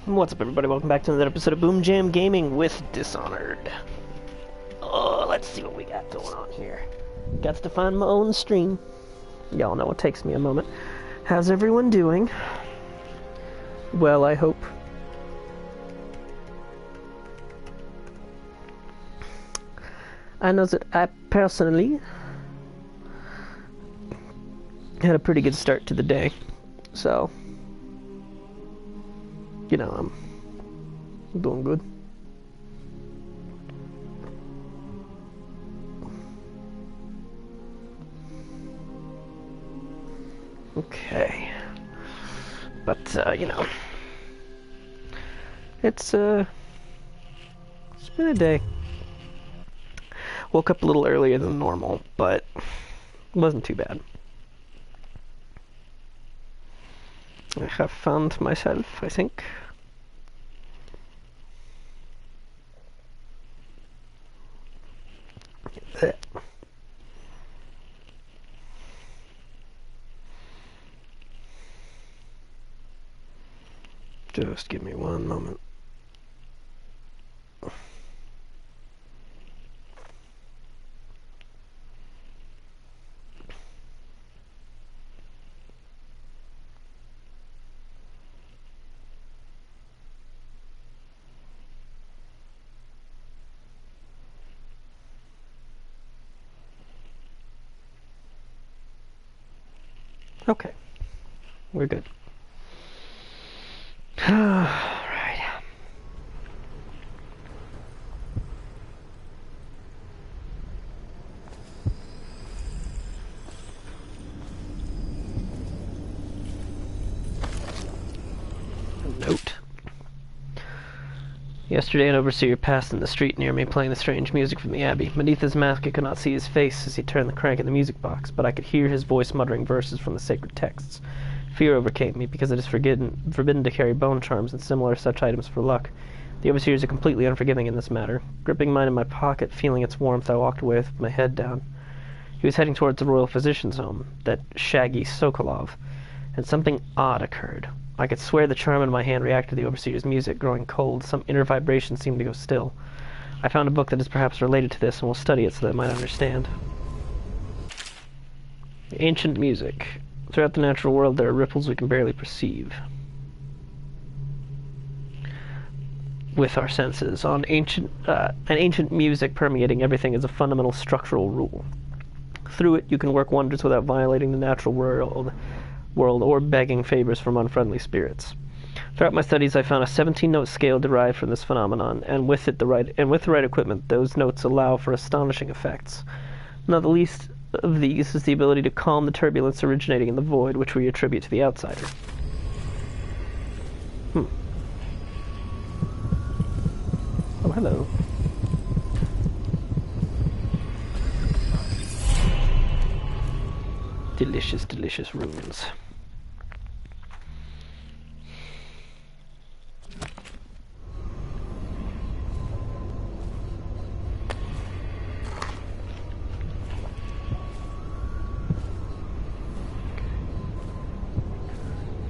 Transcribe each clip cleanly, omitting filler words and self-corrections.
What's up, everybody? Welcome back to another episode of BoomJamGaming with Dishonored. Oh, let's see what we got going on here. Got to find my own stream. Y'all know it takes me a moment. How's everyone doing? Well, I hope. I know that I personally had a pretty good start to the day, so you know, I'm doing good. Okay. But, you know, it's been a day. Woke up a little earlier than normal, but it wasn't too bad. I have found myself, I think. Just give me one moment. Okay, we're good. Alright. A note. Yesterday, an overseer passed in the street near me, playing the strange music from the Abbey. Beneath his mask, I could not see his face as he turned the crank in the music box, but I could hear his voice muttering verses from the sacred texts. Fear overcame me, because it is forbidden to carry bone charms and similar such items for luck. The overseers are completely unforgiving in this matter. Gripping mine in my pocket, feeling its warmth, I walked away with my head down. He was heading towards the royal physician's home, that shaggy Sokolov, and something odd occurred. I could swear the charm in my hand reacted to the overseer's music, growing cold. Some inner vibration seemed to go still. I found a book that is perhaps related to this, and will study it so that I might understand. Ancient music. Throughout the natural world, there are ripples we can barely perceive with our senses. An ancient music permeating everything is a fundamental structural rule. Through it, you can work wonders without violating the natural world or begging favors from unfriendly spirits. Throughout my studies, I found a 17-note scale derived from this phenomenon, and with the right equipment, those notes allow for astonishing effects. Not the least of these is the ability to calm the turbulence originating in the void, which we attribute to the outsider. Oh, hello. Delicious, delicious runes.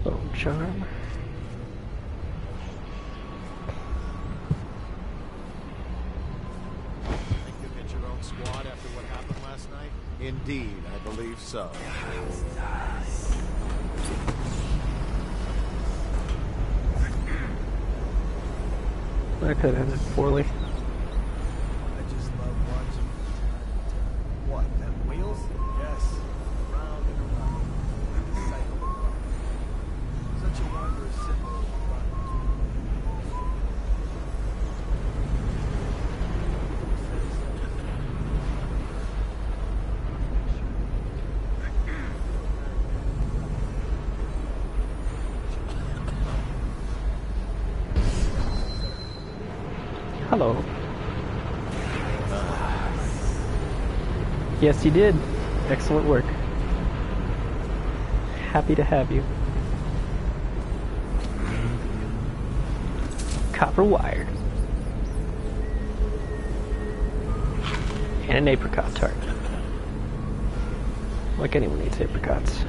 Bone charm. Think you get your own squad after what happened last night? Indeed, I believe so. That could have ended poorly. I just love watching it. What, them wheels? Yes. Round and around. Such a wondrous symbol of Hello. Yes, you did. Excellent work. Happy to have you. Copper wire. And an apricot tart. Like anyone needs apricots.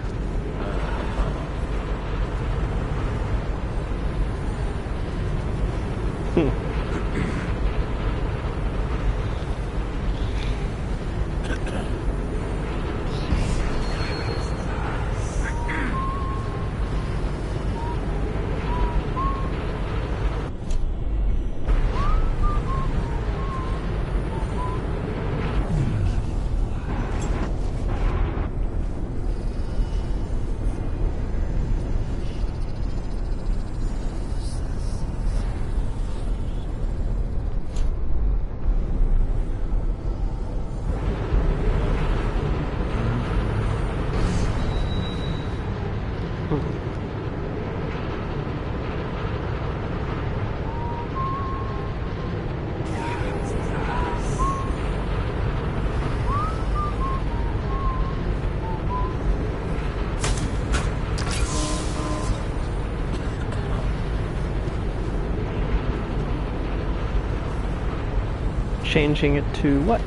Changing it to what?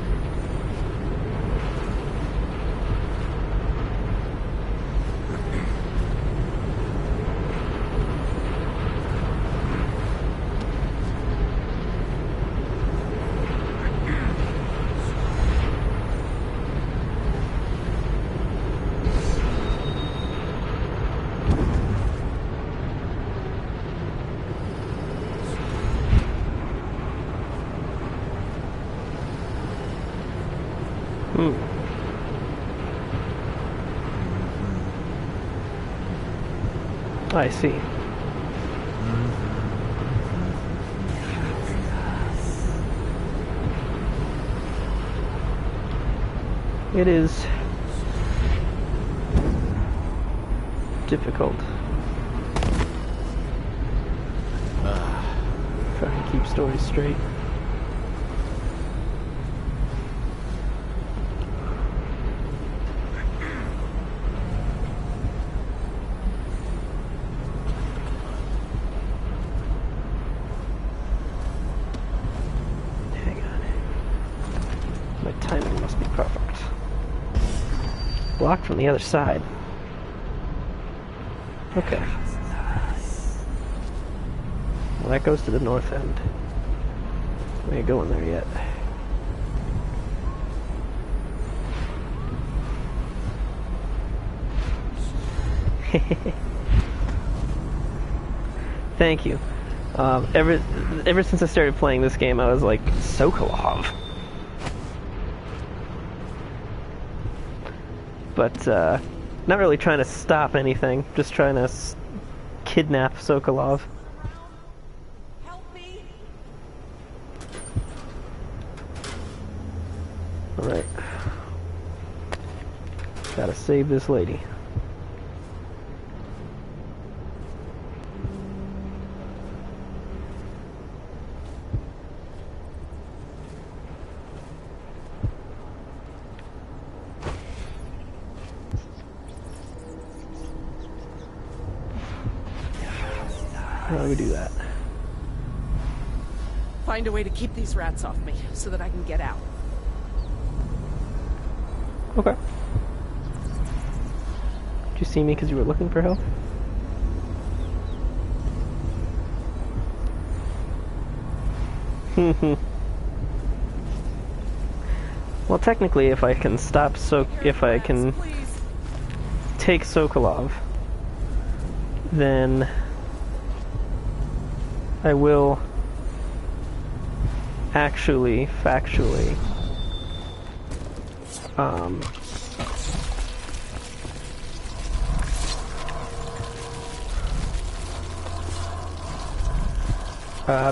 I see. It is difficult. Trying to keep stories straight. Blocked from the other side. Okay. Well, that goes to the north end. We ain't going there yet. Thank you. Ever since I started playing this game, I was like, Sokolov. But, not really trying to stop anything, just trying to kidnap Sokolov. Help me. Alright. Gotta save this lady. How do we do that? Find a way to keep these rats off me so that I can get out. Okay. Did you see me because you were looking for help? Well, technically, if I can stop if I can take Sokolov, then I will actually, factually,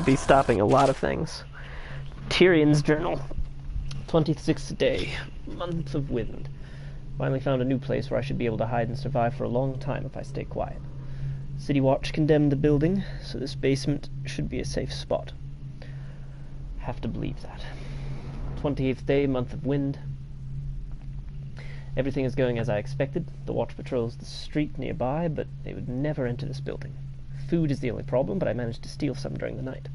be stopping a lot of things. Tyrion's journal. 26th day, month of wind. Finally found a new place where I should be able to hide and survive for a long time if I stay quiet. City Watch condemned the building, so this basement should be a safe spot. Have to believe that. 28th day, month of wind. Everything is going as I expected. The watch patrols the street nearby, but they would never enter this building. Food is the only problem, but I managed to steal some during the night.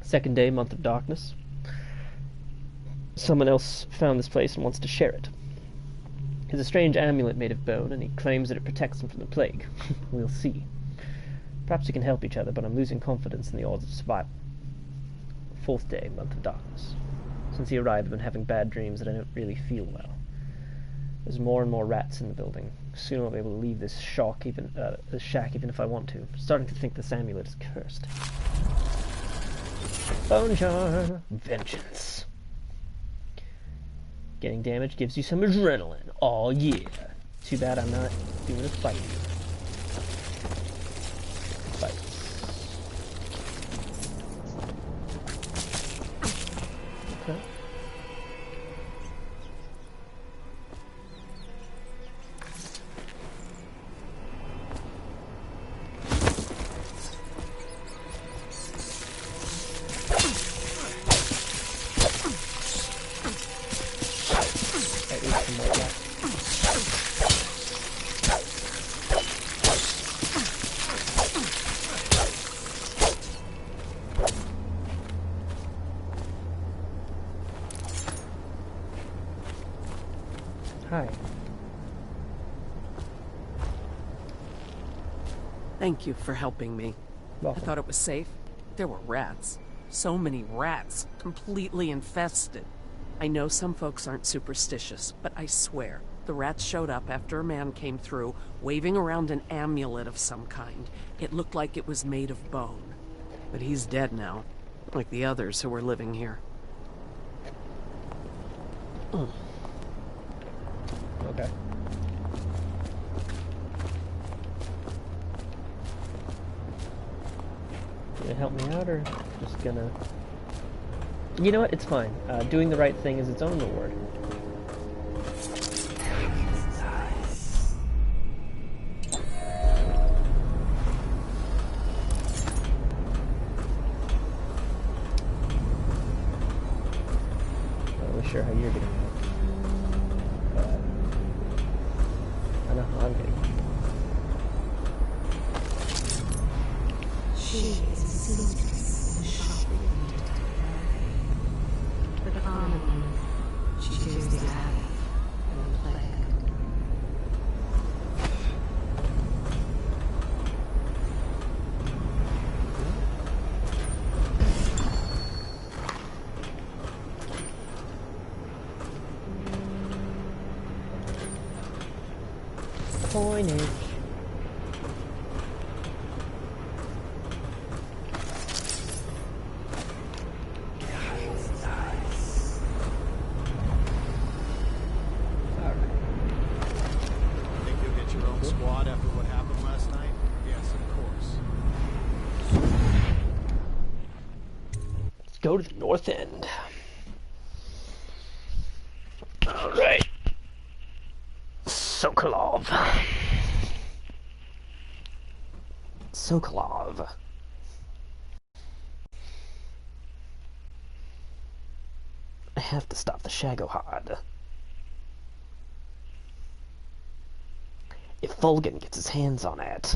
Second day, month of darkness. Someone else found this place and wants to share it. It's a strange amulet made of bone, and he claims that it protects him from the plague. We'll see. Perhaps we can help each other, but I'm losing confidence in the odds of survival. 4th day, month of darkness. Since he arrived, I've been having bad dreams that I don't really feel well. There's more and more rats in the building. Soon I'll be able to leave this shack even if I want to. I'm starting to think this amulet is cursed. Bone jar. Vengeance. Getting damage gives you some adrenaline. Oh yeah. Too bad I'm not doing a fight. Fights. Okay. Hi. Thank you for helping me. Welcome. I thought it was safe. There were rats. So many rats. Completely infested. I know some folks aren't superstitious, but I swear, the rats showed up after a man came through, waving around an amulet of some kind. It looked like it was made of bone. But he's dead now, like the others who were living here. Okay. Gonna help me out, or just gonna... You know what? It's fine. Doing the right thing is its own reward. Not really sure how you're getting out. But I know how I'm getting out. She is a seamstress in a shop but commonly she fears the attic and the plague. Coinage. Think you'll get your own squad after what happened last night? Yes, of course. Let's go to the north end. Alright. Sokolov. Sokolov. I have to stop the Shagohod. If Volgan gets his hands on it.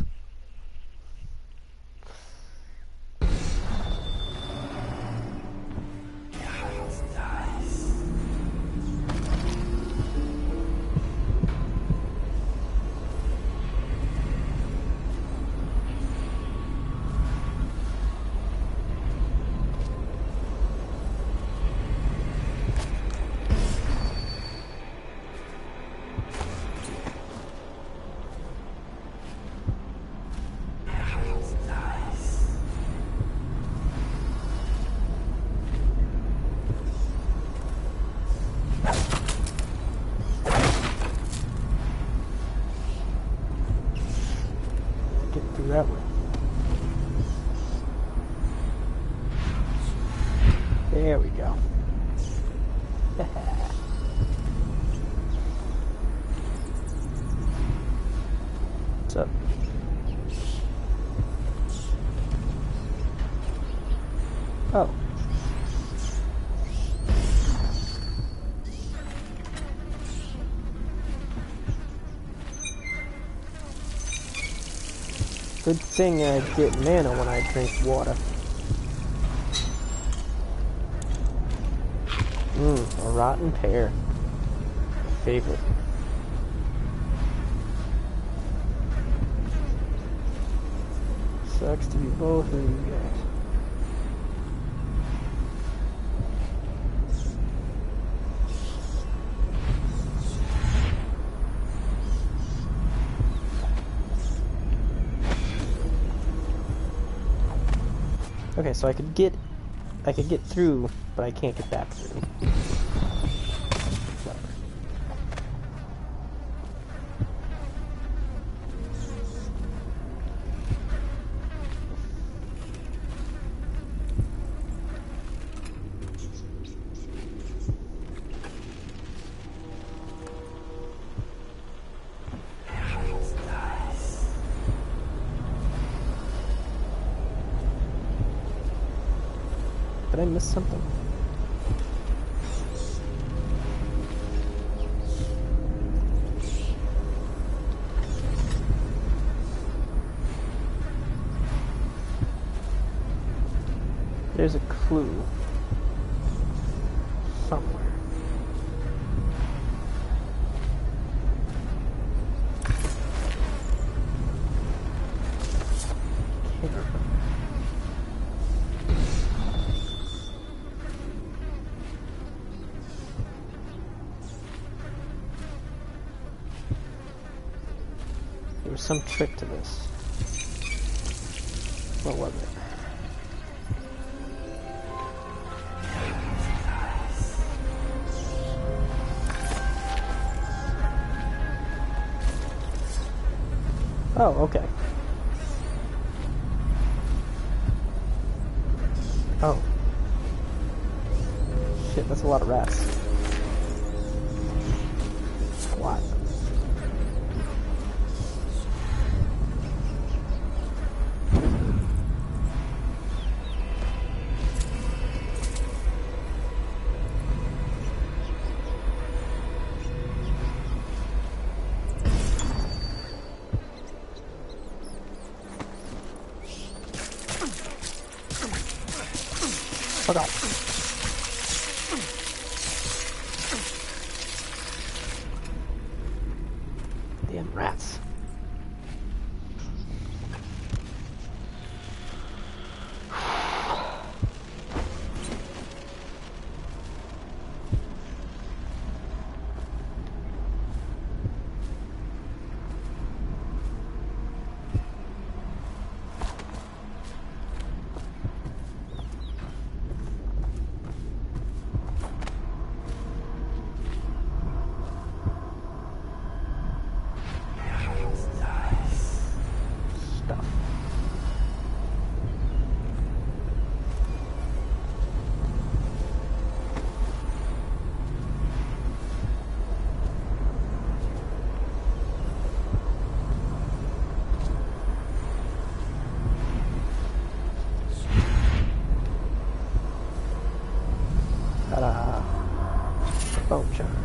Through that way. There we go. What's up? Oh. Good thing I get mana when I drink water. A rotten pear. My favorite. So, Sucks to be both of you guys. Okay, so I could get through, but I can't get back through. Did I miss something? There's a clue somewhere. Can't remember. There was some trick to this. What was it? Oh, okay. Oh. Shit, that's a lot of rats. A lot. Fuck off. Damn rats. Bone charm.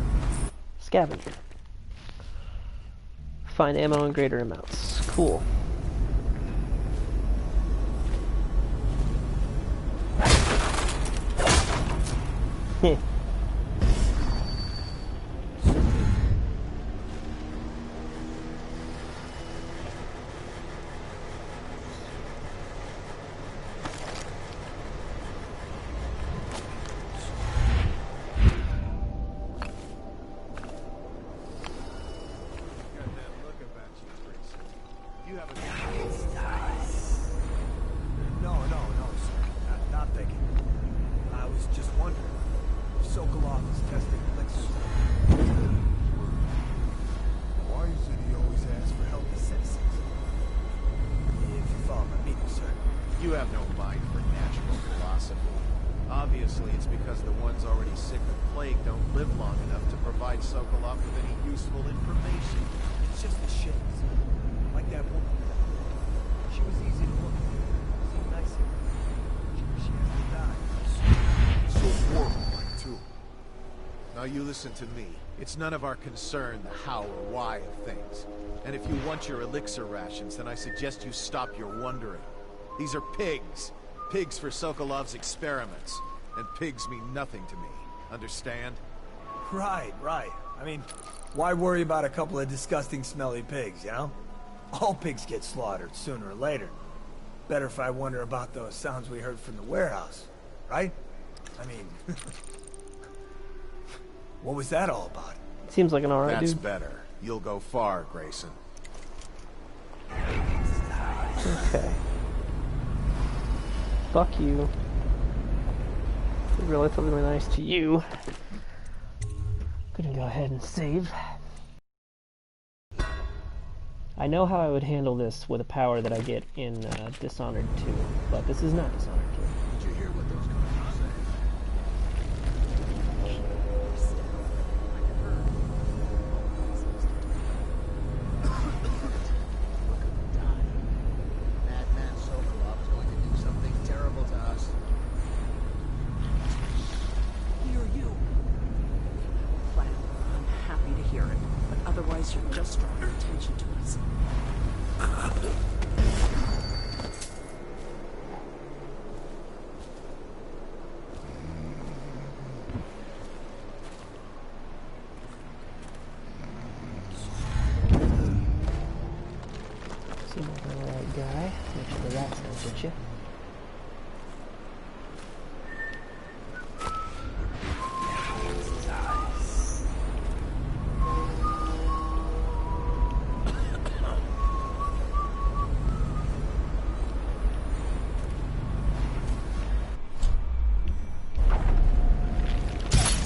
Scavenger. Find ammo in greater amounts. Cool. Heh. No, sir. Not thinking. I was just wondering. Sokolov is testing elixirs. Why is it he always asks for healthy citizens? If you follow my meaning, sir. You have no mind for natural philosophy. Obviously, it's because the ones already sick with plague don't live long enough to provide Sokolov with any useful information. It's just the shades. Like that woman. She was easy to look at. Seemed nice here. She has to die. So warm-like, too. Now you listen to me. It's none of our concern the how or why of things. And if you want your elixir rations, then I suggest you stop your wondering. These are pigs. Pigs for Sokolov's experiments. And pigs mean nothing to me. Understand? Right. I mean, why worry about a couple of disgusting, smelly pigs, you know? All pigs get slaughtered sooner or later. Better if I wonder about those sounds we heard from the warehouse, right? I mean, what was that all about? Seems like an alright That's dude. better. You'll go far, Grayson. Okay. Fuck you. Be relatively nice to you. Gonna go ahead and save. I know how I would handle this with a power that I get in Dishonored 2, but this is not Dishonored 2. Did you hear what those guys were Madman Sokolov is going to do something terrible to us. Hear you. Plan. I'm happy to hear it, but otherwise you're just drawing attention to us. Seems like the right guy. Make sure the rats don't get you.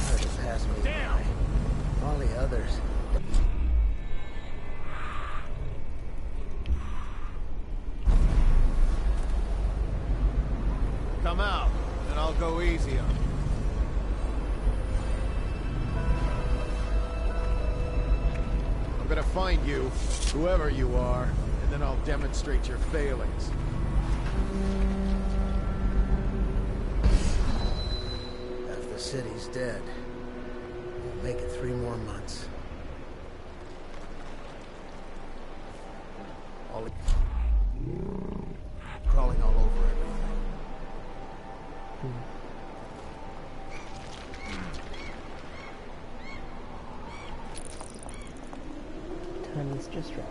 Hard to pass me by. All the others. Come out, and I'll go easy on you. I'm gonna find you, whoever you are, and then I'll demonstrate your failings. Half the city's dead. Won't make it 3 more months. All crawling all over everything. Time is just right.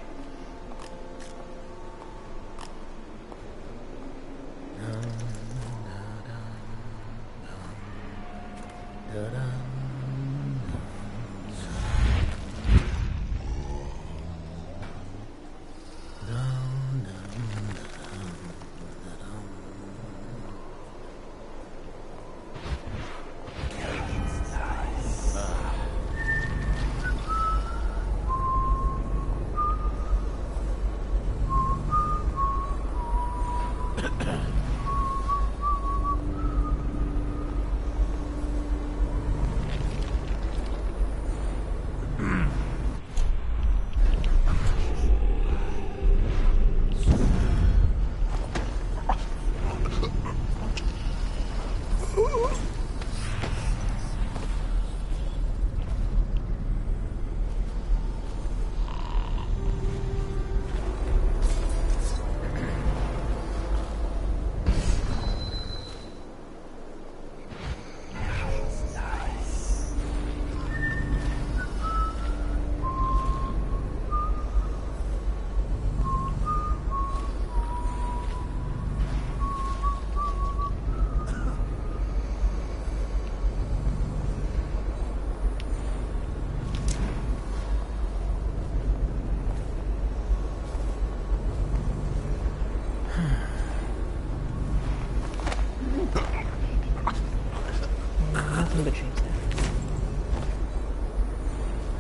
Nothing but chains there.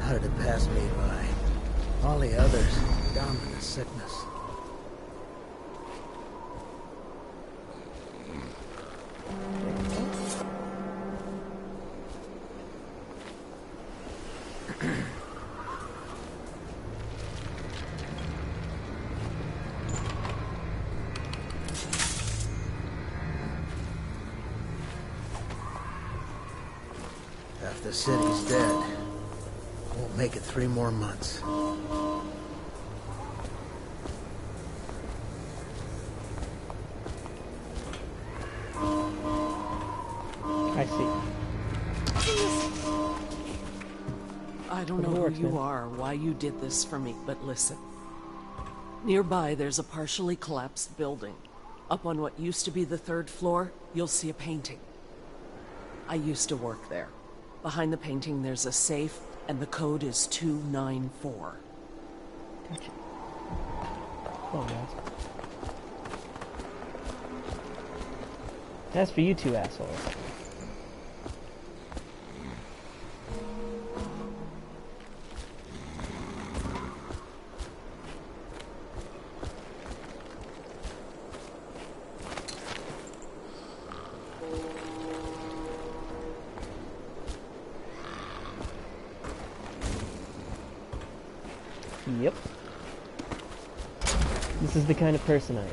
How did it pass me by? All the others down in the sickness. Half the city's dead. Won't make it 3 more months. I see. I don't know who you are or why you did this for me, but listen. Nearby, there's a partially collapsed building. Up on what used to be the 3rd floor, you'll see a painting. I used to work there. Behind the painting, there's a safe, and the code is 294. Gotcha. Oh, guys. That's for you two assholes. Yep. This is the kind of person I am.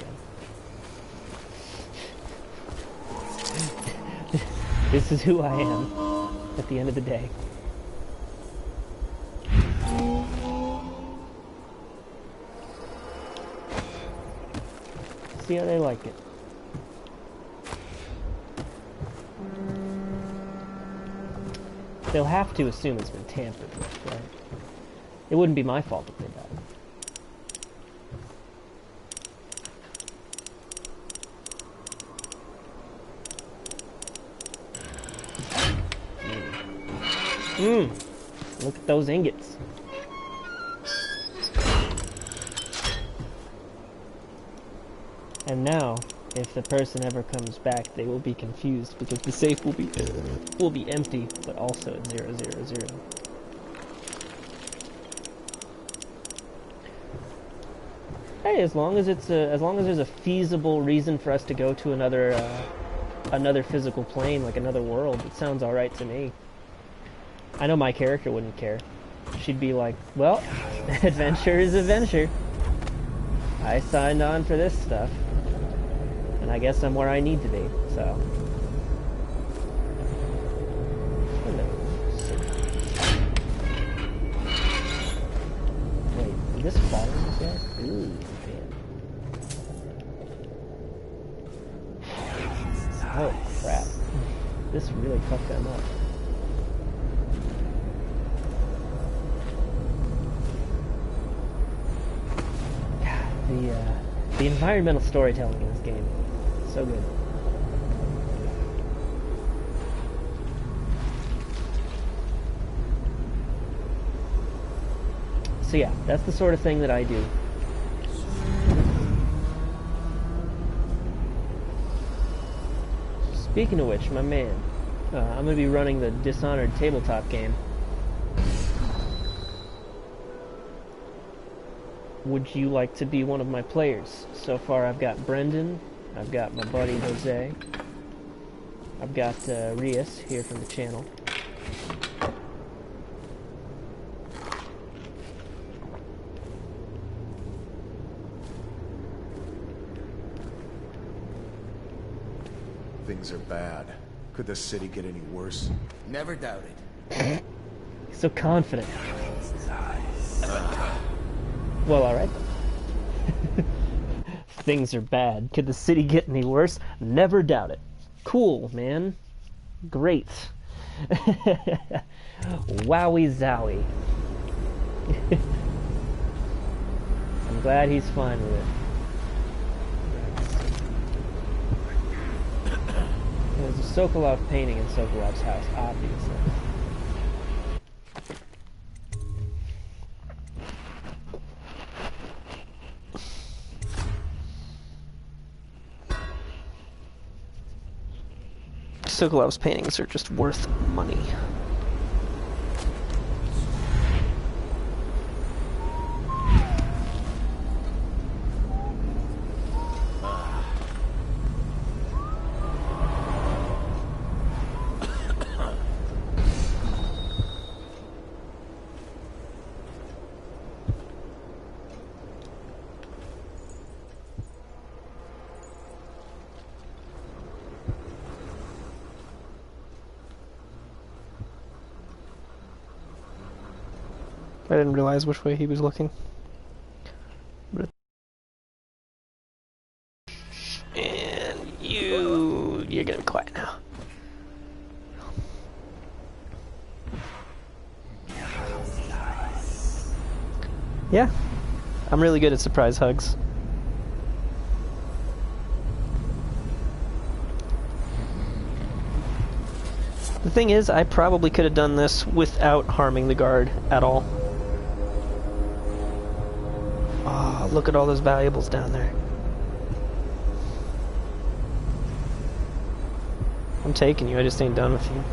This is who I am at the end of the day. See how they like it. They'll have to assume it's been tampered with, right? It wouldn't be my fault if they died. Look at those ingots. And now, if the person ever comes back, they will be confused because the safe will be empty, but also at 000. Hey, as long as there's a feasible reason for us to go to another physical plane, like another world, it sounds all right to me. I know my character wouldn't care. She'd be like, well, adventure is adventure. I signed on for this stuff. And I guess I'm where I need to be, so. Hello. Wait, did this fall in this yet? Ooh, man. Oh, crap. This really fucked them up. The environmental storytelling in this game, so good. So yeah, that's the sort of thing that I do. Speaking of which, my man, I'm going to be running the Dishonored tabletop game. Would you like to be one of my players? So far I've got Brendan, I've got my buddy Jose, I've got Rias here from the channel. Things are bad. Could the city get any worse? Never doubt it. So confident. Well, alright then. Things are bad. Could the city get any worse? Never doubt it. Cool, man. Great. Wowie zowie. I'm glad he's fine with it. There's a Sokolov painting in Sokolov's house, obviously. Sokolov's paintings are just worth money. I didn't realize which way he was looking. And you're gonna be quiet now. Yeah, I'm really good at surprise hugs. The thing is, I probably could have done this without harming the guard at all. Oh, look at all those valuables down there. I'm taking you, I just ain't done with you.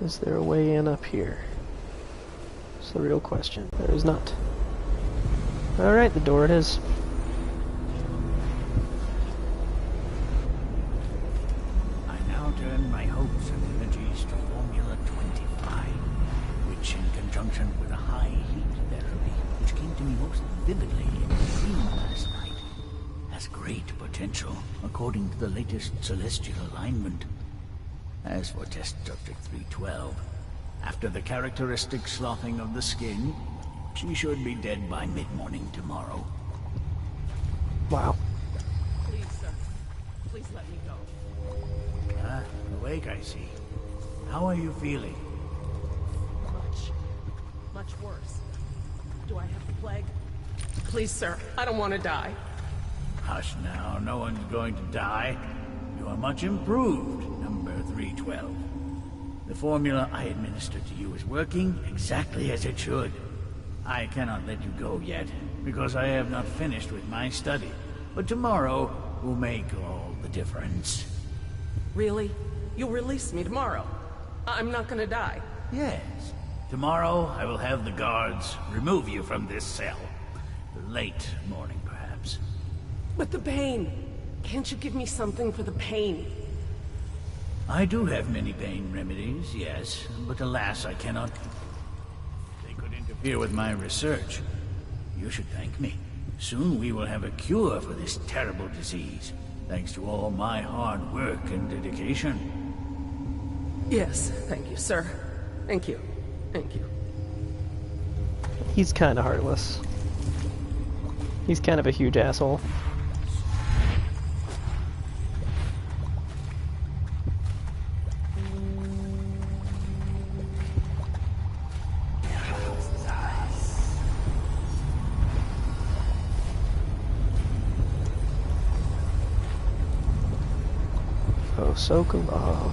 Is there a way in up here? That's the real question. There is not. Alright, the door it is. I now turn my hopes and energies to Formula 25, which in conjunction with a high heat therapy, which came to me most vividly in a dream last night, has great potential according to the latest celestial alignment. As for test subject 312, after the characteristic sloughing of the skin, she should be dead by mid-morning tomorrow. Wow. Please, sir. Please let me go. Ah, awake, I see. How are you feeling? Much worse. Do I have the plague? Please, sir. I don't want to die. Hush now, no one's going to die. You are much improved, number 312. The formula I administered to you is working exactly as it should. I cannot let you go yet, because I have not finished with my study. But tomorrow will make all the difference. Really? You'll release me tomorrow? I'm not gonna die. Yes. Tomorrow I will have the guards remove you from this cell. Late morning, perhaps. But the pain! Can't you give me something for the pain? I do have many pain remedies, yes, but alas, I cannot. They could interfere with my research. You should thank me. Soon we will have a cure for this terrible disease, thanks to all my hard work and dedication. Yes, thank you, sir. Thank you. Thank you. He's kind of heartless. He's kind of a huge asshole. Oh, Sokolov.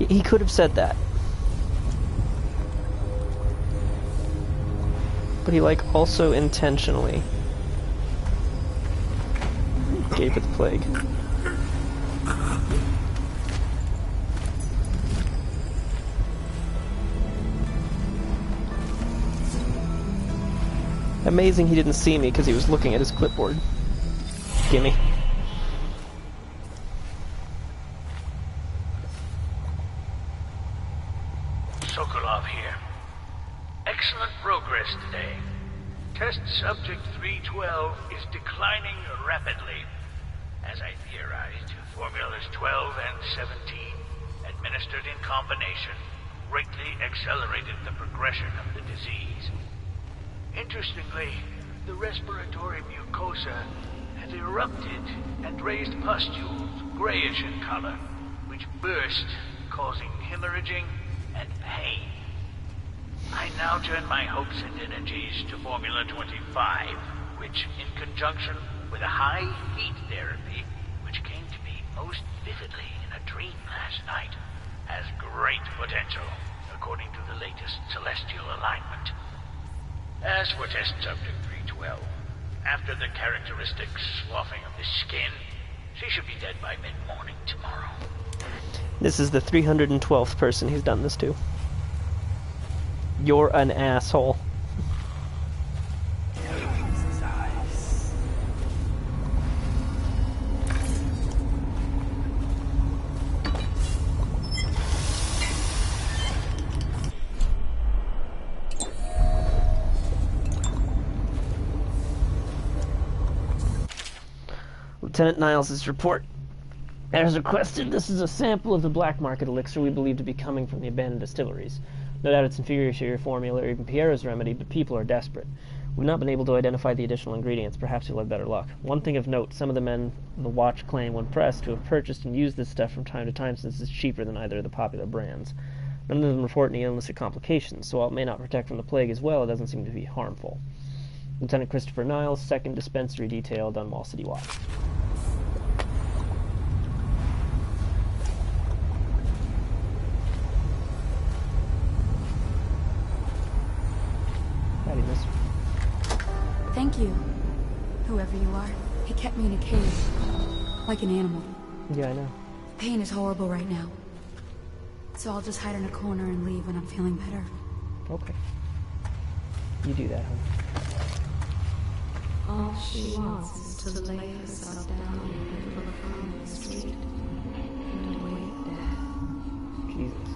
He could have said that. But he, like, also intentionally gave it the plague. Amazing he didn't see me because he was looking at his clipboard. Gimme. Sokolov here. Excellent progress today. Test subject 312 is declining rapidly. As I theorized, formulas 12 and 17, administered in combination, greatly accelerated the progression of the disease. Interestingly, the respiratory mucosa had erupted and raised pustules, grayish in color, which burst, causing hemorrhaging and pain. I now turn my hopes and energies to Formula 25, which, in conjunction with a high heat therapy, which came to me most vividly in a dream last night, has great potential, according to the latest celestial alignment. As for test subject 312, after the characteristic sloughing of the skin, she should be dead by mid-morning tomorrow. This is the 312th person he's done this to. You're an asshole. Lieutenant Niles' report. As requested, this is a sample of the black market elixir we believe to be coming from the abandoned distilleries. No doubt it's inferior to your formula or even Pierre's remedy, but people are desperate. We've not been able to identify the additional ingredients. Perhaps you'll have better luck. One thing of note, some of the men on the watch claim, when pressed, to have purchased and used this stuff from time to time since it's cheaper than either of the popular brands. None of them report any illness or complications, so while it may not protect from the plague as well, it doesn't seem to be harmful. Lieutenant Christopher Niles, 2nd Dispensary Detail, Dunwall City Watch. Howdy, miss. Thank you, whoever you are. He kept me in a cage, like an animal. Yeah, I know. The pain is horrible right now. So I'll just hide in a corner and leave when I'm feeling better. Okay. You do that, huh? All she wants is to lay herself down in the middle of a crowded street and await death. Jesus.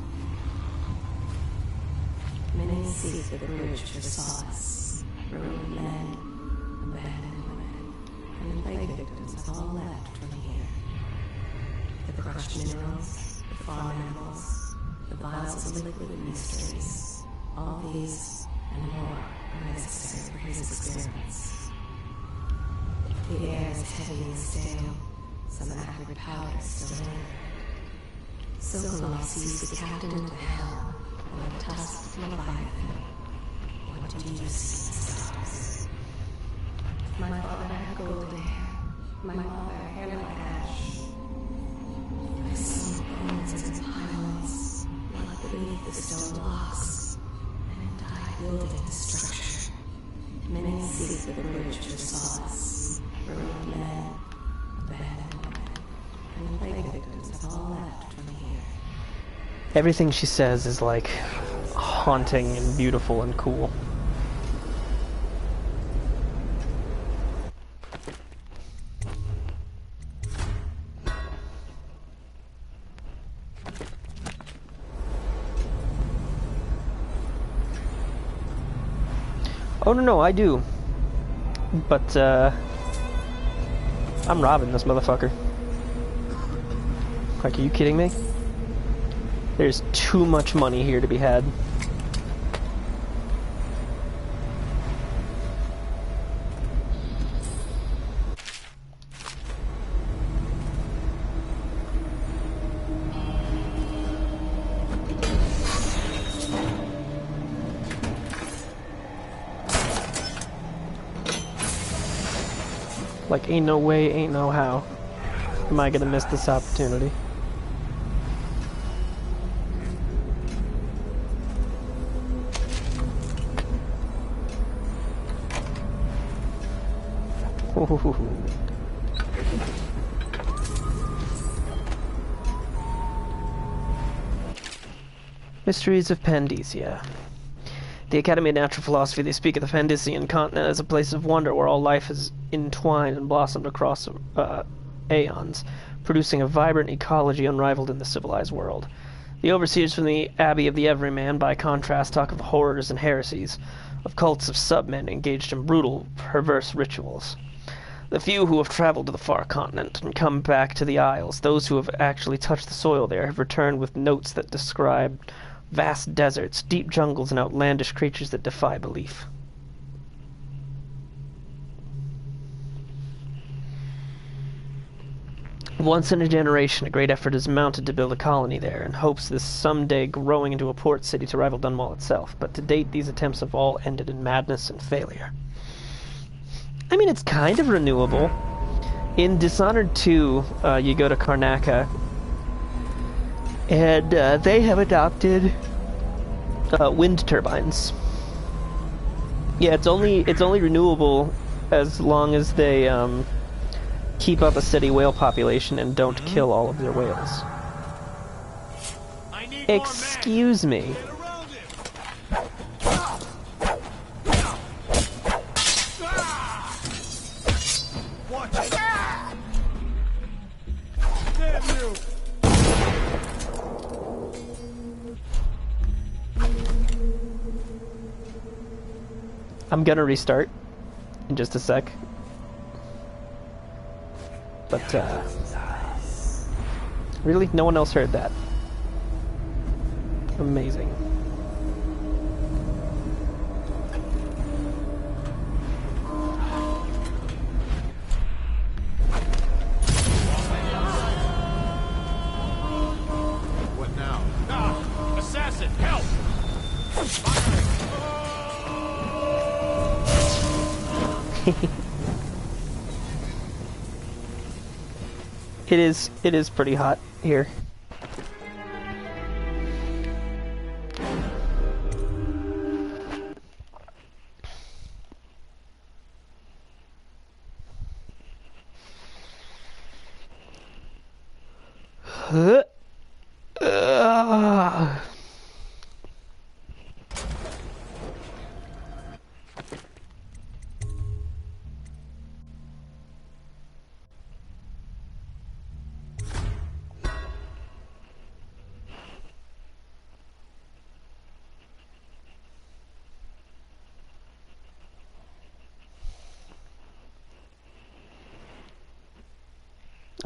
Many seek the bridge for solace. Ruined men, abandoned women, and plague victims have all left from here. The crushed minerals, the farm animals, the vials of liquid mysteries. All these and more are necessary for his experiments. The air is heavy and stale. Some acrid powder still in. Sokolov sees the captain into hell and the tusked Leviathan. What do you see, stars? My father had golden hair. My mother hair like ash. I saw bones and pylons, blood beneath the stone blocks, and I building the structure. Many seek the bridge for solace. Ruined men, abandoned women, and plague victims have all left from here. Everything she says is like haunting and beautiful and cool. Oh no, I do. But I'm robbing this motherfucker. Like, are you kidding me? There's too much money here to be had. Like, ain't no way, ain't no how am I gonna miss this opportunity. Mysteries of Pandesia. The Academy of Natural Philosophy, they speak of the Pandesian continent as a place of wonder where all life is entwined and blossomed across aeons, producing a vibrant ecology unrivaled in the civilized world. The overseers from the Abbey of the Everyman, by contrast, talk of the horrors and heresies of cults of submen engaged in brutal, perverse rituals. The few who have traveled to the far continent and come back to the Isles, those who have actually touched the soil there, have returned with notes that describe vast deserts, deep jungles, and outlandish creatures that defy belief. Once in a generation, a great effort is mounted to build a colony there, in hopes this someday growing into a port city to rival Dunwall itself. But to date, these attempts have all ended in madness and failure. I mean, it's kind of renewable. In Dishonored 2, you go to Karnaca, and they have adopted wind turbines. Yeah, it's only renewable as long as they keep up a steady whale population and don't kill all of their whales. Excuse me. I'm gonna restart in just a sec. But, Really? No one else heard that? Amazing. What now? Ah! Assassin, help! It is pretty hot here.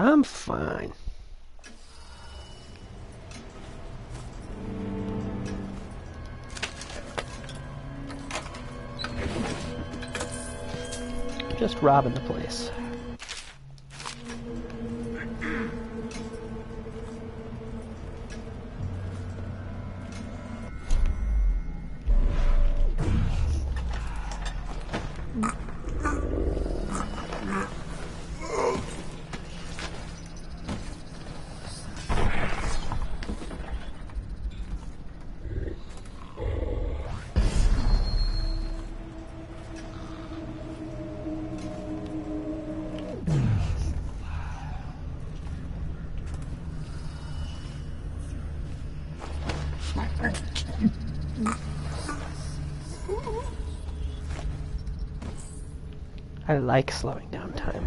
I'm fine. Just robbing the place. I like slowing down time.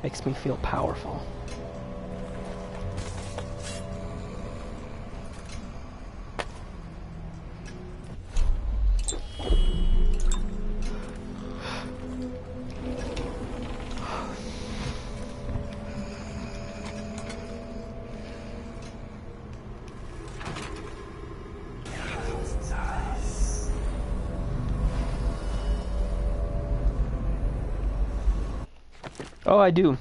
Makes me feel powerful. Oh, I do.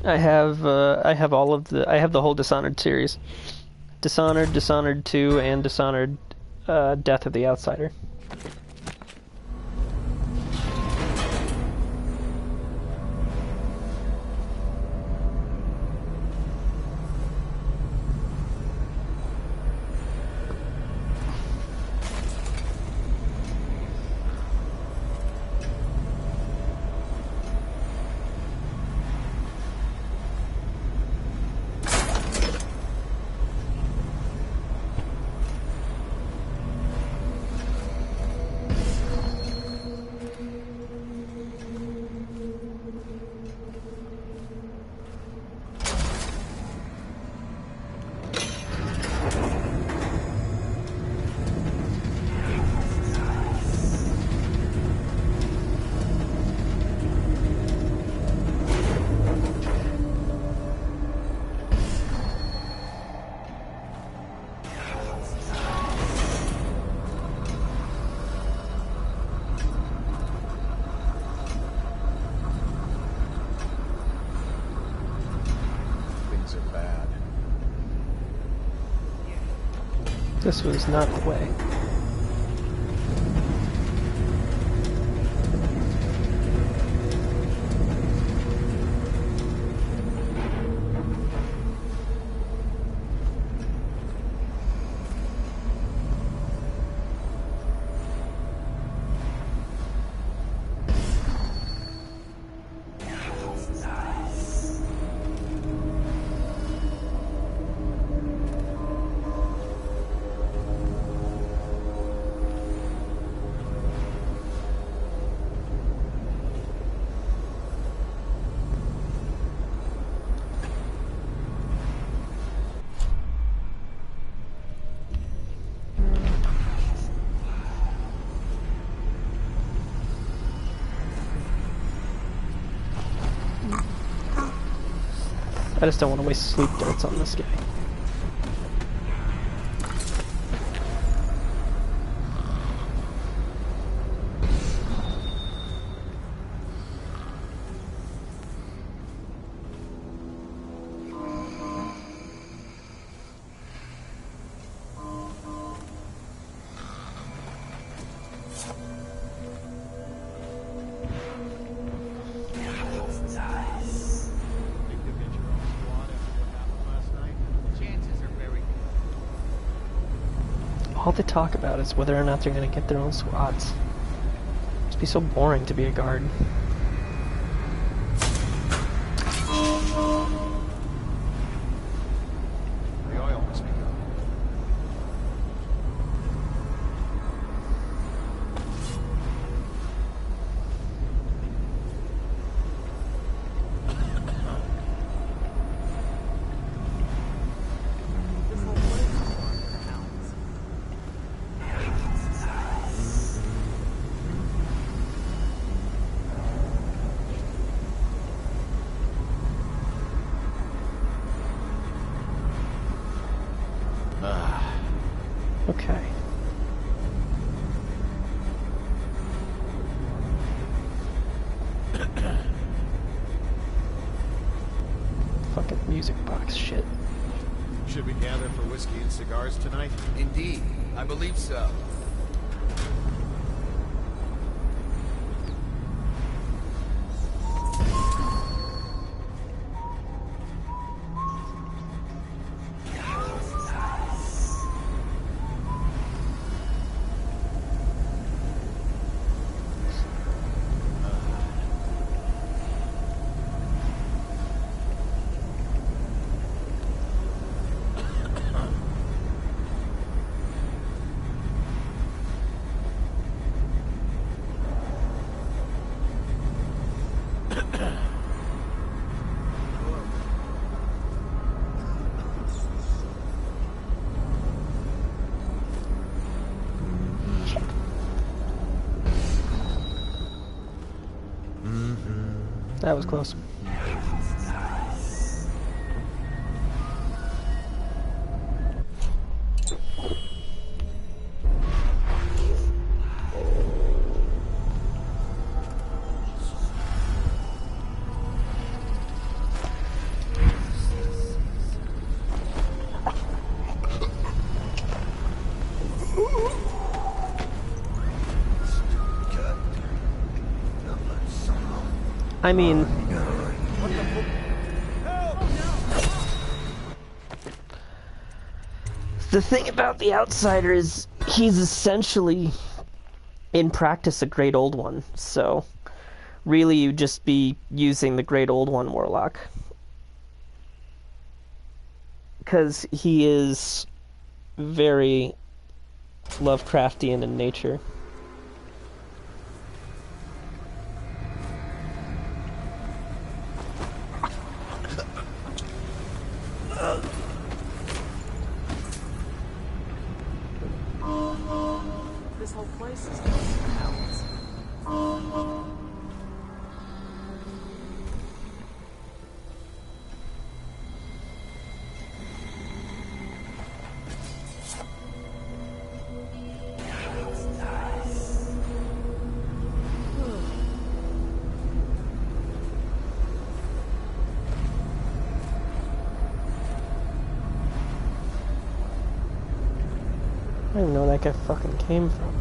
I have all of the, I have the whole Dishonored series. Dishonored, Dishonored 2, and Dishonored Death of the Outsider. This was not the way. I just don't want to waste sleep darts on this guy. All they talk about is whether or not they're going to get their own squads. Must be so boring to be a guard. The oil must be gone. Okay. Fucking music box shit. Should we gather for whiskey and cigars tonight? Indeed, I believe so. That was close. I mean, the thing about the Outsider is he's essentially, in practice, a Great Old One. So, really, you'd just be using the Great Old One Warlock. Because he is very Lovecraftian in nature. This whole place is going to house. I don't even know where that guy fucking came from.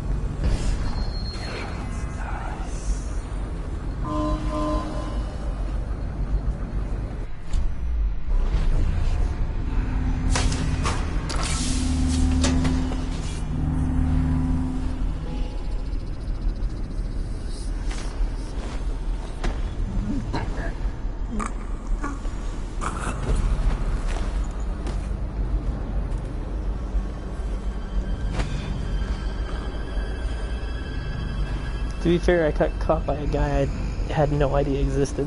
To be fair, I got caught by a guy I had no idea existed.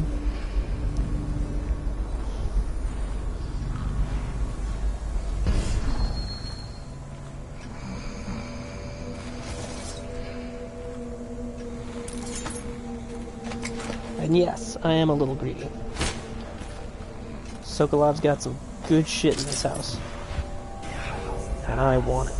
And yes, I am a little greedy. Sokolov's got some good shit in this house. And I want it.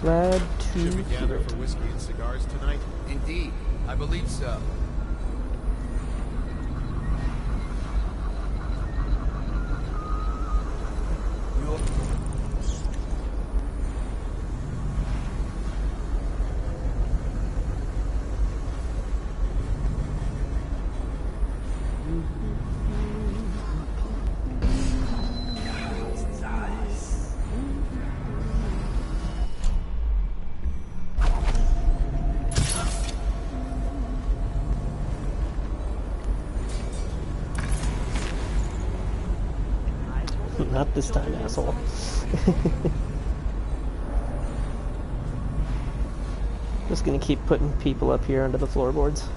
Glad to Should we gather hear it. for whiskey and cigars tonight? Indeed, I believe so. Not this time, asshole. Just gonna keep putting people up here under the floorboards.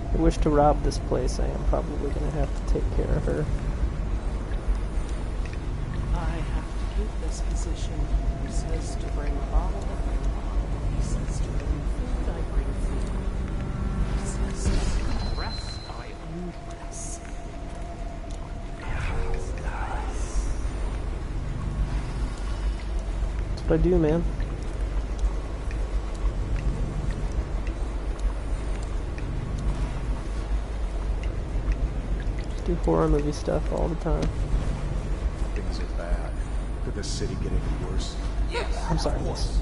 If I wish to rob this place, I am probably going to have to take care of her. I have to keep this position. He says to bring a bottle, I bring a bottle. He says to bring food, I bring food. He says to rest, I undress. That's what I do, man. Just do horror movie stuff all the time. Things are bad. Could the city get any worse? I'm sorry, miss.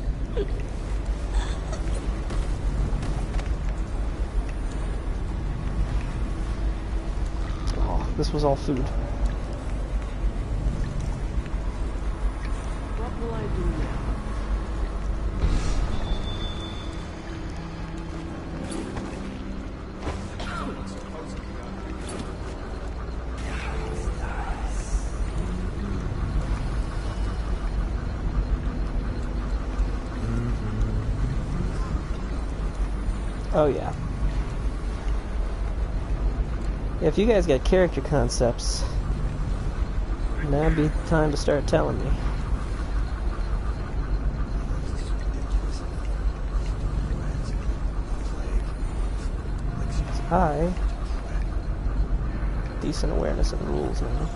Oh, this was all food. What will I do now? Oh yeah. If you guys got character concepts, now'd be the time to start telling me. I decent awareness of the rules now.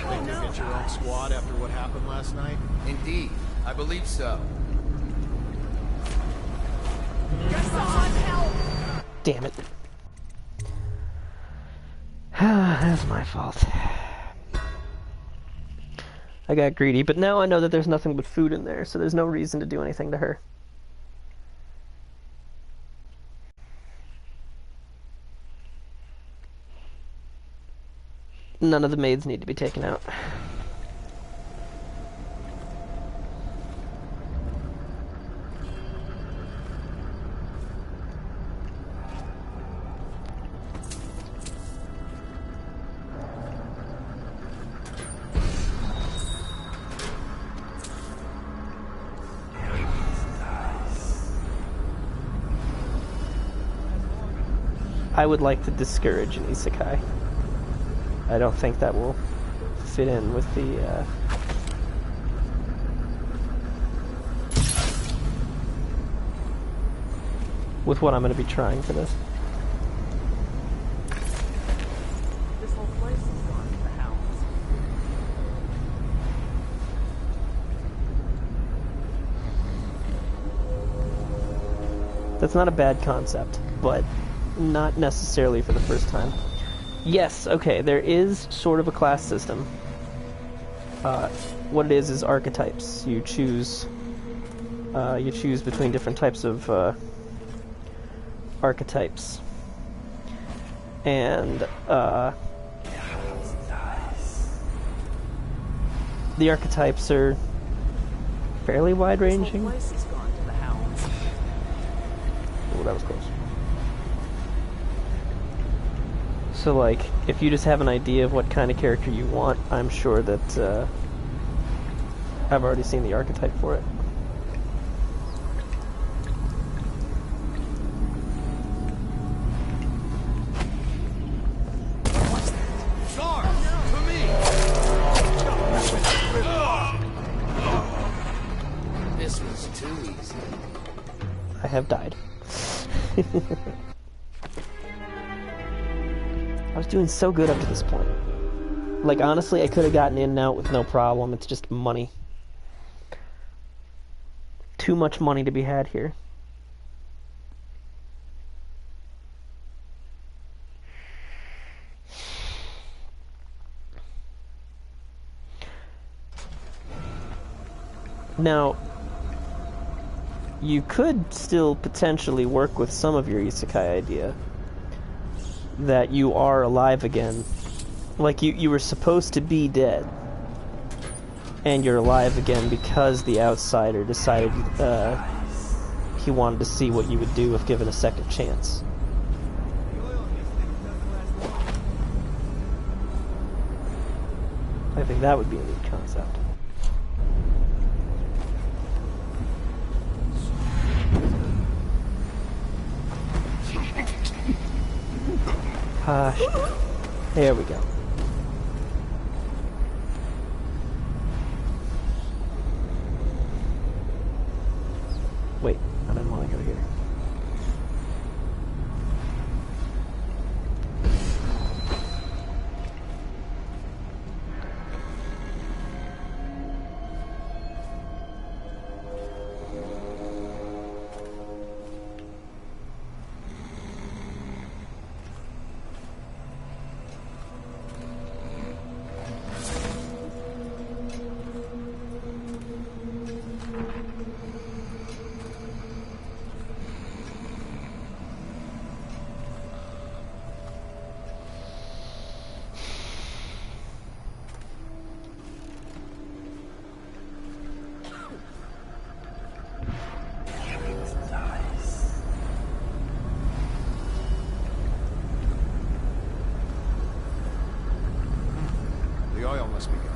Think you'll get your own squad after what happened last night? Indeed, I believe so. Damn it. That's my fault. I got greedy, but now I know that there's nothing but food in there, so there's no reason to do anything to her. None of the maids need to be taken out. I would like to discourage an isekai. I don't think that will fit in with the with what I'm going to be trying for this. That's not a bad concept, but not necessarily for the first time. Yes, okay, there is sort of a class system. What it is archetypes. You choose between different types of archetypes. And the archetypes are fairly wide-ranging. This whole place has gone to the hounds. Oh, that was close. So, like, if you just have an idea of what kind of character you want, I'm sure that I've already seen the archetype for it. This was too easy. I have died. I was doing so good up to this point. Like, honestly, I could have gotten in and out with no problem. It's just money. Too much money to be had here. Now, you could still potentially work with some of your isekai idea. That you are alive again. Like, you were supposed to be dead. And you're alive again because the outsider decided he wanted to see what you would do if given a second chance. I think that would be a neat concept. Hush. There we go. Wait, I didn't want to go here. The oil must be gone.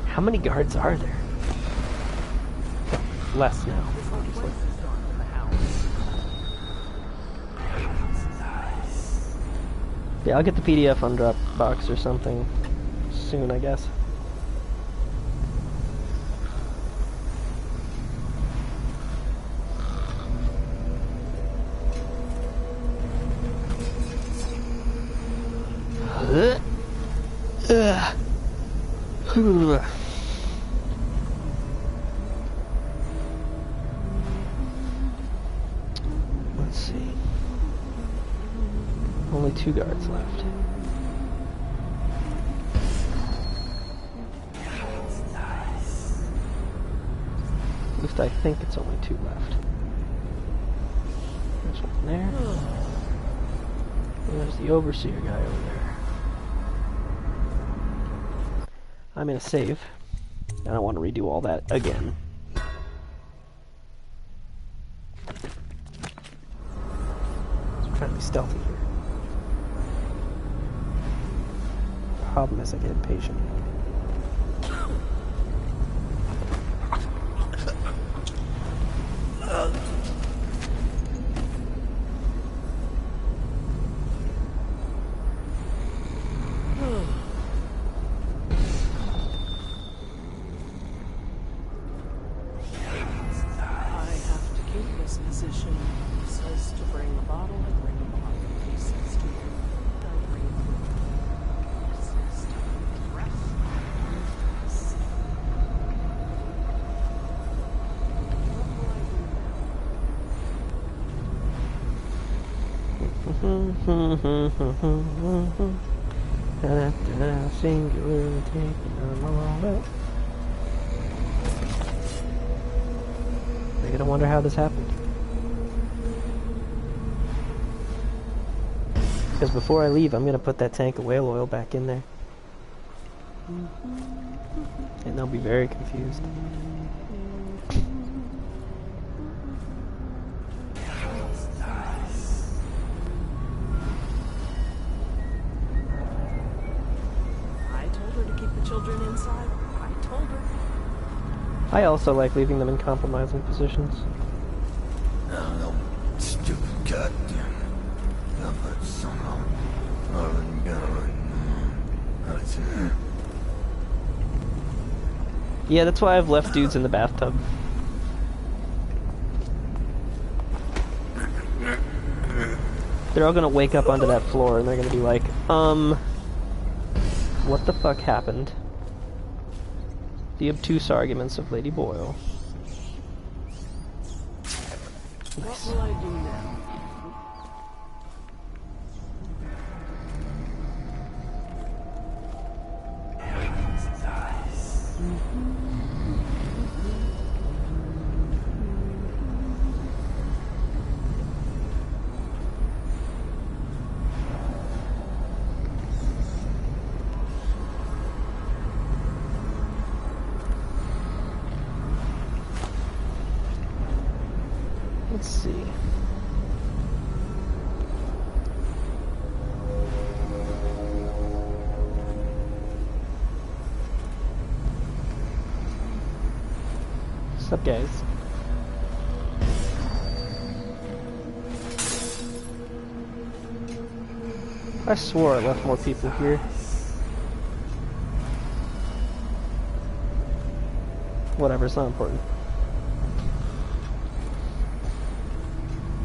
How many guards are there? Less now, obviously. Yeah, I'll get the PDF on Dropbox or something soon, I guess. Let's see. Only 2 guards left. At least I think it's only 2 left. There's one there. And there's the overseer guy over there. I'm gonna save. I don't want to redo all that again. I'm trying to be stealthy here. The problem is I get impatient. indicate this position. He says to bring a bottle, I bring a bottle. He says to bring food, I bring food. He says to dress, Singular taking a moment. They're gonna wonder how this happened. Because before I leave, I'm gonna put that tank of whale oil back in there. And they'll be very confused. children inside. I told her. I also like leaving them in compromising positions. No, stupid goddamn. Yeah, that's why I've left dudes in the bathtub. They're all gonna wake up onto that floor and they're gonna be like, what the fuck happened? The obtuse arguments of Lady Boyle. What will I do now? Let's see. What's up, guys? I swore I left more people here. Whatever, it's not important.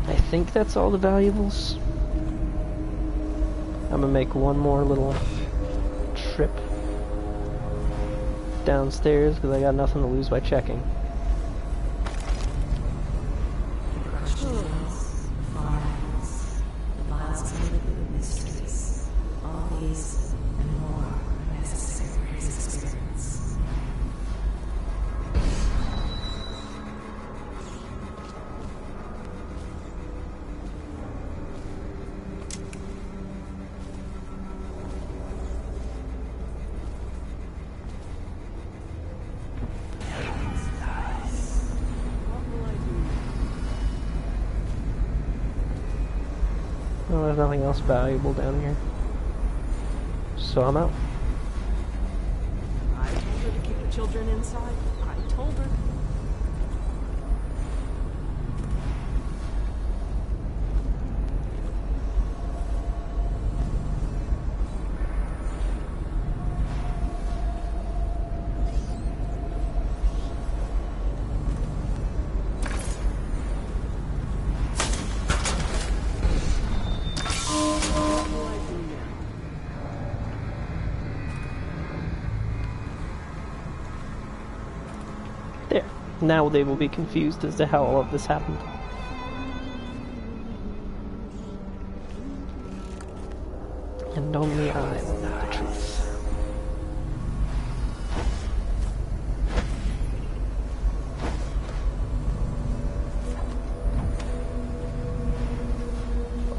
I think that's all the valuables. I'm gonna make one more little trip downstairs because I got nothing to lose by checking. Well, there's nothing else valuable down here. So I'm out. I told her to keep the children inside. I told her. There. Now they will be confused as to how all of this happened. And only I will know the truth.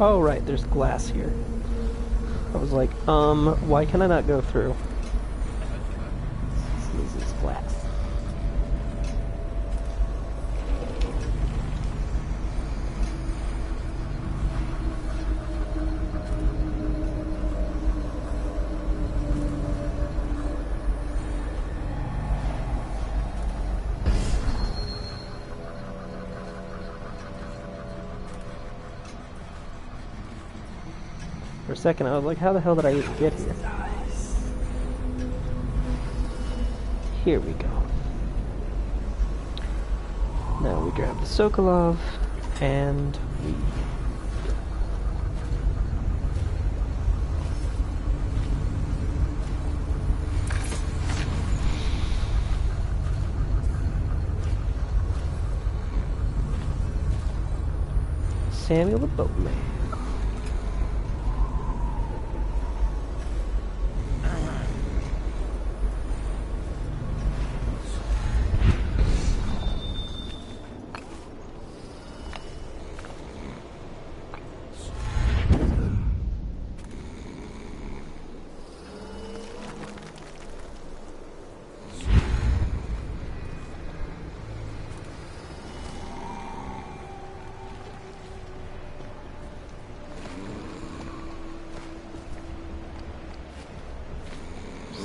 Oh right, there's glass here. I was like, why can I not go through? This is glass. For a second, I was like, how the hell did I even get here? Here we go. Now we grab the Sokolov, and we... Samuel the Boatman.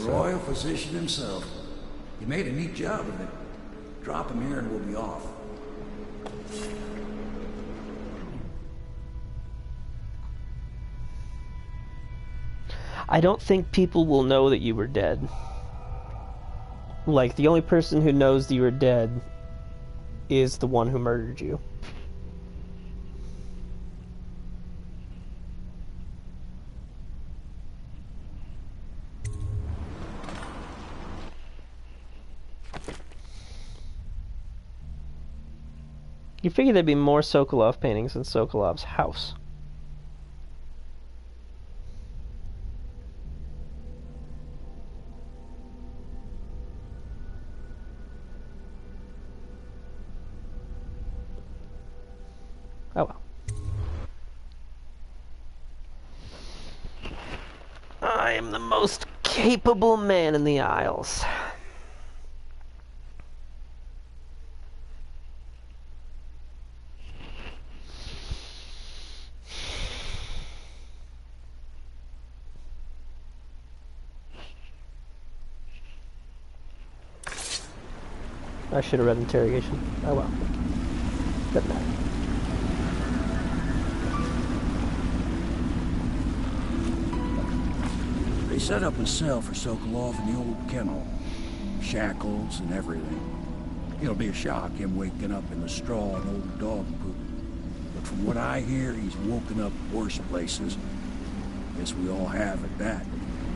Royal physician himself. He made a neat job of it. Drop him here and we'll be off. I don't think people will know that you were dead. Like, the only person who knows that you were dead is the one who murdered you. You figure there'd be more Sokolov paintings in Sokolov's house. Oh well. I am the most capable man in the Isles. I should have read interrogation. Oh well. Doesn't matter. They set up a cell for Sokolov in the old kennel. Shackles and everything. It'll be a shock, him waking up in the straw and old dog poop. But from what I hear, he's woken up worse places. Guess we all have at that.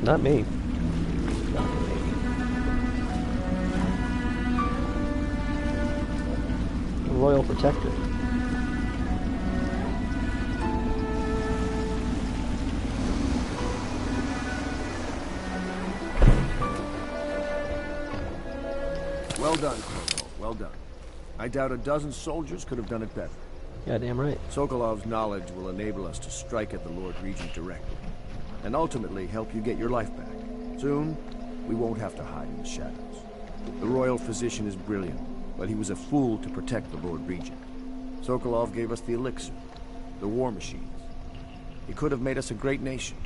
Not me. Not me. Royal Protector. Well done, Corporal. Well done. I doubt a dozen soldiers could have done it better. Yeah, damn right. Sokolov's knowledge will enable us to strike at the Lord Regent directly, and ultimately help you get your life back. Soon, we won't have to hide in the shadows. The royal physician is brilliant, but he was a fool to protect the Lord Regent. Sokolov gave us the elixir, the war machines. He could have made us a great nation.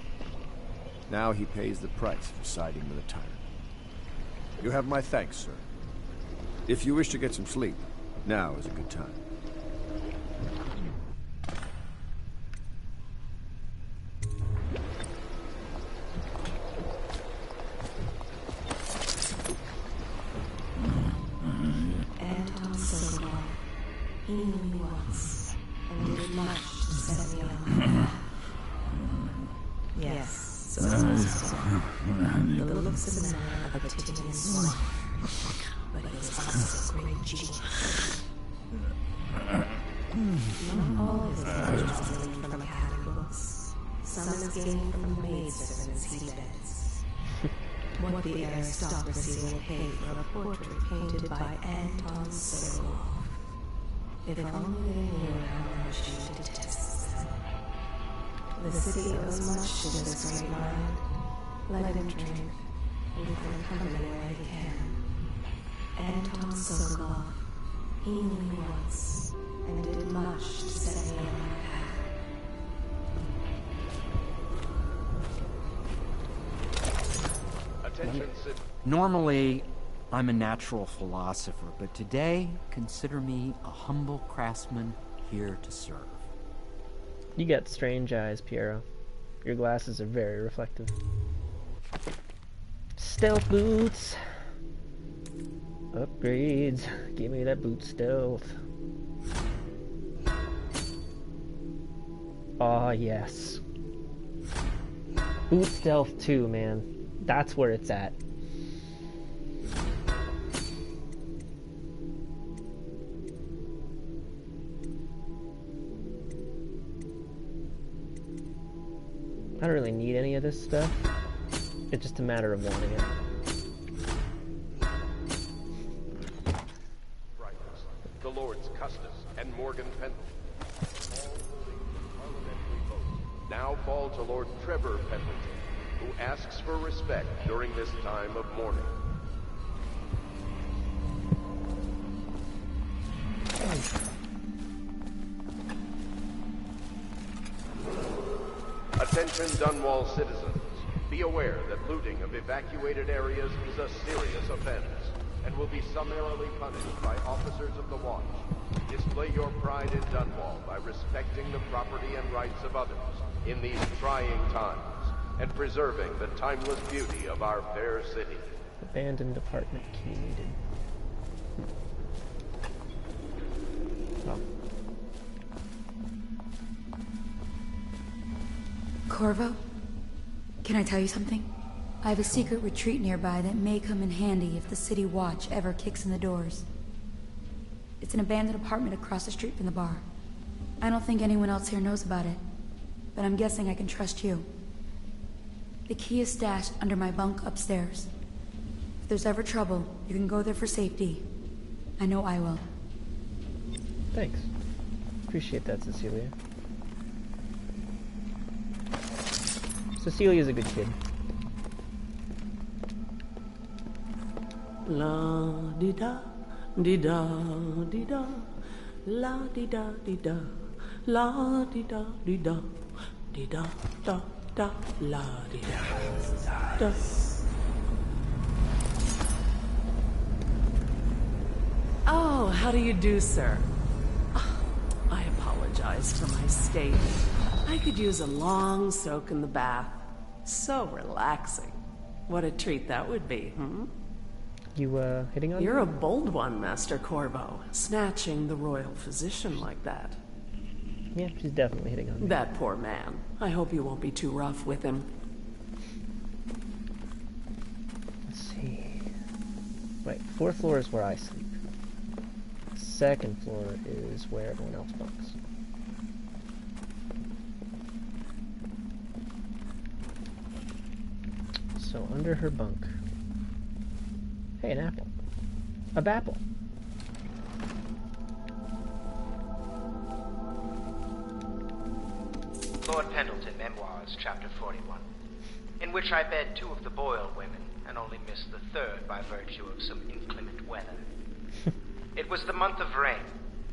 Now he pays the price for siding with a tyrant. You have my thanks, sir. If you wish to get some sleep, now is a good time. Anton Sokolov. He knew me once, and did much to set me on the path. Yes, Sokolov. The looks of a man of a tedious life, but he is also a great genius. Not all his knowledge is gleaned from academy books. Some is gained from the maidservants he beds. What the aristocracy will pay for a portrait painted by Anton Sokolov. If only they knew how much you detest them. The city owes much to this great mind. Let him drink. Leave them company where he can. Anton Sokolov. He knew me once, and did much to set me on my path. Attention, normally, I'm a natural philosopher, but today, consider me a humble craftsman here to serve. You got strange eyes, Piero. Your glasses are very reflective. Stealth boots! Upgrades. Give me that boot stealth. Aw, yes. Boot Stealth 2, man. That's where it's at. I don't really need any of this stuff. It's just a matter of wanting it. The Lords Custis and Morgan Pendleton, all holding the parliamentary vote, now fall to Lord Trevor Pendleton, who asks for respect during this time of mourning. Attention Dunwall citizens. Be aware that looting of evacuated areas is a serious offense and will be summarily punished by officers of the Watch. Display your pride in Dunwall by respecting the property and rights of others in these trying times and preserving the timeless beauty of our fair city. Abandoned apartment key needed. Oh. Corvo? Can I tell you something? I have a secret retreat nearby that may come in handy if the City Watch ever kicks in the doors. It's an abandoned apartment across the street from the bar. I don't think anyone else here knows about it, but I'm guessing I can trust you. The key is stashed under my bunk upstairs. If there's ever trouble, you can go there for safety. I know I will. Thanks. Appreciate that, Cecilia. Cecilia's a good kid. La di da di da di da, la di da di da, la di da da da, la di da da. Oh, how do you do, sir? I apologize for my state. I could use a long soak in the bath. So relaxing. What a treat that would be, hmm? You, hitting on me? You're a bold one, Master Corvo. Snatching the royal physician like that. Yeah, she's definitely hitting on me. That poor man. I hope you won't be too rough with him. Let's see. Wait, 4th floor is where I sleep. 2nd floor is where everyone else bunks. So under her bunk. Hey, an apple. A bapple. Lord Pendleton, Memoirs, Chapter 41, in which I bed 2 of the Boyle women, and only missed the 3rd by virtue of some inclement weather. It was the month of rain,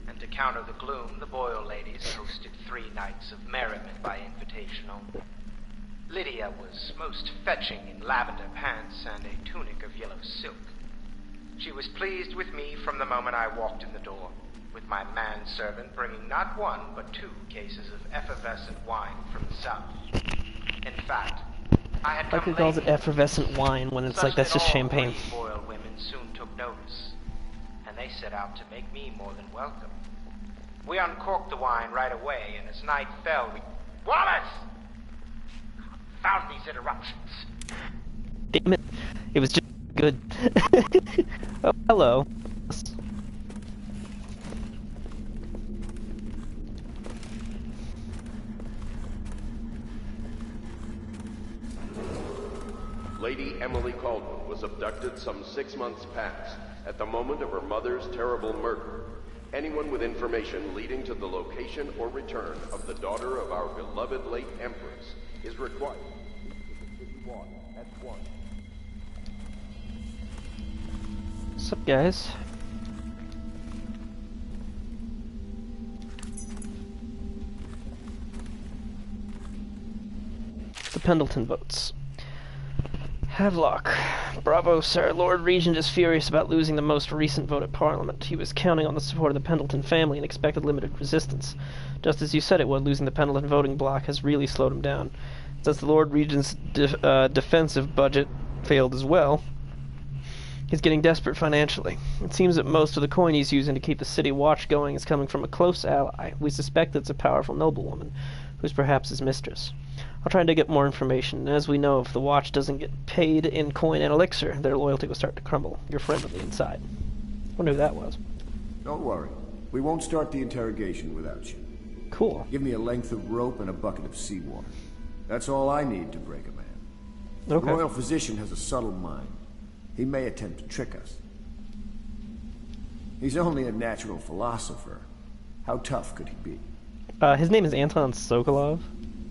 and to counter the gloom, the Boyle ladies hosted 3 nights of merriment by invitation only. Lydia was most fetching in lavender pants and a tunic of yellow silk. She was pleased with me from the moment I walked in the door, with my manservant bringing not 1 but 2 cases of effervescent wine from the south. In fact, I had come Like he calls it effervescent wine when it's like that's just champagne. All 3 Boyle women soon took notice, and they set out to make me more than welcome. We uncorked the wine right away, and as night fell, we... Wallace! Found these interruptions. Damn it. It was just good. Oh, hello. Lady Emily Caldwell was abducted some 6 months past, at the moment of her mother's terrible murder. Anyone with information leading to the location or return of the daughter of our beloved late Empress is required to City Watch at once. What's up, guys? The Pendleton votes. Havelock. Bravo, sir. Lord Regent is furious about losing the most recent vote at Parliament. He was counting on the support of the Pendleton family and expected limited resistance. Just as you said it would, losing the Pendleton voting bloc has really slowed him down. Since the Lord Regent's defensive budget failed as well, he's getting desperate financially. It seems that most of the coin he's using to keep the City Watch going is coming from a close ally. We suspect it's a powerful noblewoman who's perhaps his mistress. I'll try to get more information, and as we know, if the Watch doesn't get paid in coin and elixir, their loyalty will start to crumble. Your friend on the inside. Wonder who that was. Don't worry. We won't start the interrogation without you. Cool. Give me a length of rope and a bucket of seawater. That's all I need to break a man. Okay. The royal physician has a subtle mind. He may attempt to trick us. He's only a natural philosopher. How tough could he be? His name is Anton Sokolov.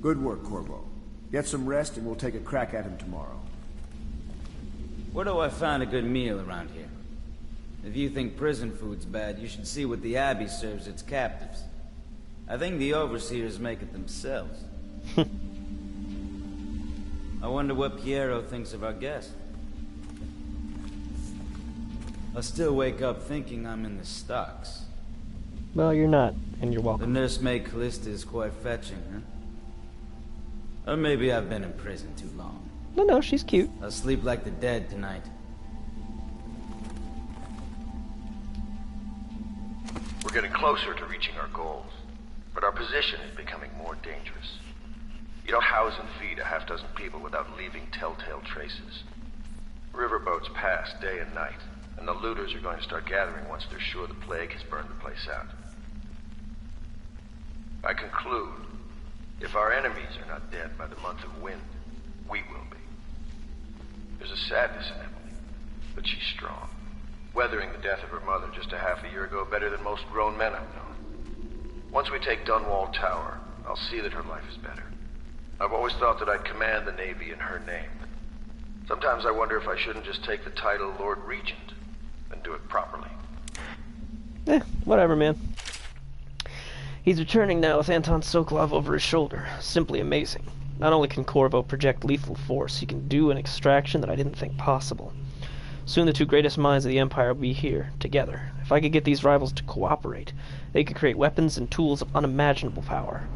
Good work, Corvo. Get some rest and we'll take a crack at him tomorrow. Where do I find a good meal around here? If you think prison food's bad, you should see what the Abbey serves its captives. I think the overseers make it themselves. I wonder what Piero thinks of our guest. I still wake up thinking I'm in the stocks. Well, you're not, and you're welcome. The nursemaid Callista is quite fetching, huh? Or maybe I've been in prison too long. No, she's cute. I'll sleep like the dead tonight. We're getting closer to reaching our goals, but our position is becoming more dangerous. You don't house and feed a half-dozen people without leaving telltale traces. Riverboats pass day and night, and the looters are going to start gathering once they're sure the plague has burned the place out. I conclude, if our enemies are not dead by the month of wind, we will be. There's a sadness in Emily, but she's strong. Weathering the death of her mother just a half a year ago better than most grown men I've known. Once we take Dunwall Tower, I'll see that her life is better. I've always thought that I'd command the Navy in her name, but sometimes I wonder if I shouldn't just take the title Lord Regent and do it properly. Whatever, man. He's returning now with Anton Sokolov over his shoulder. Simply amazing. Not only can Corvo project lethal force, he can do an extraction that I didn't think possible. Soon the two greatest minds of the Empire will be here, together. If I could get these rivals to cooperate, they could create weapons and tools of unimaginable power.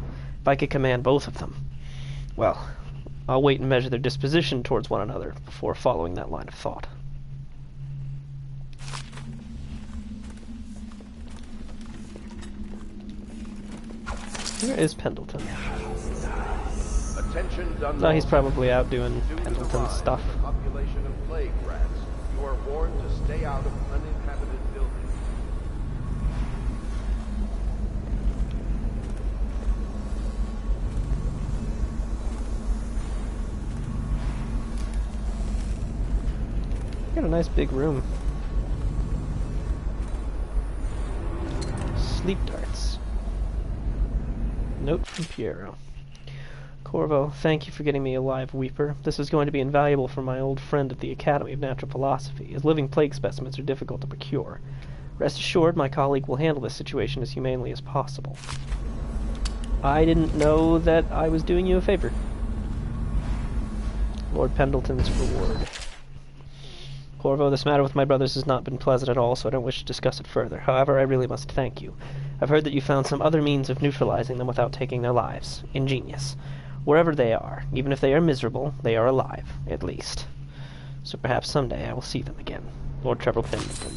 If I could command both of them, well, I'll wait and measure their disposition towards one another before following that line of thought. Where is Pendleton? No, he's probably out doing Pendleton stuff. Population of plague rats. You are warned to stay out of uninhabited buildings. Got a nice big room. Sleep darts. Note from Piero. Corvo, thank you for getting me a live Weeper. This is going to be invaluable for my old friend at the Academy of Natural Philosophy, as living plague specimens are difficult to procure. Rest assured, my colleague will handle this situation as humanely as possible. I didn't know that I was doing you a favor. Lord Pendleton's reward. Corvo, this matter with my brothers has not been pleasant at all, so I don't wish to discuss it further. However, I really must thank you. I've heard that you found some other means of neutralizing them without taking their lives. Ingenious. Wherever they are, even if they are miserable, they are alive, at least. So perhaps someday I will see them again. Lord Trevor Pendleton.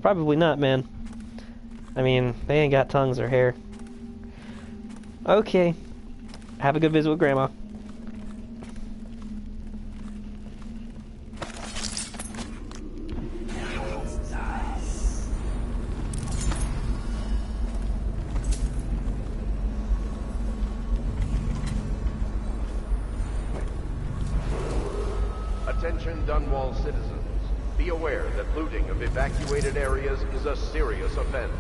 Probably not, man. I mean, they ain't got tongues or hair. Okay. Have a good visit with Grandma. Attention Dunwall citizens. Be aware that looting of evacuated areas is a serious offense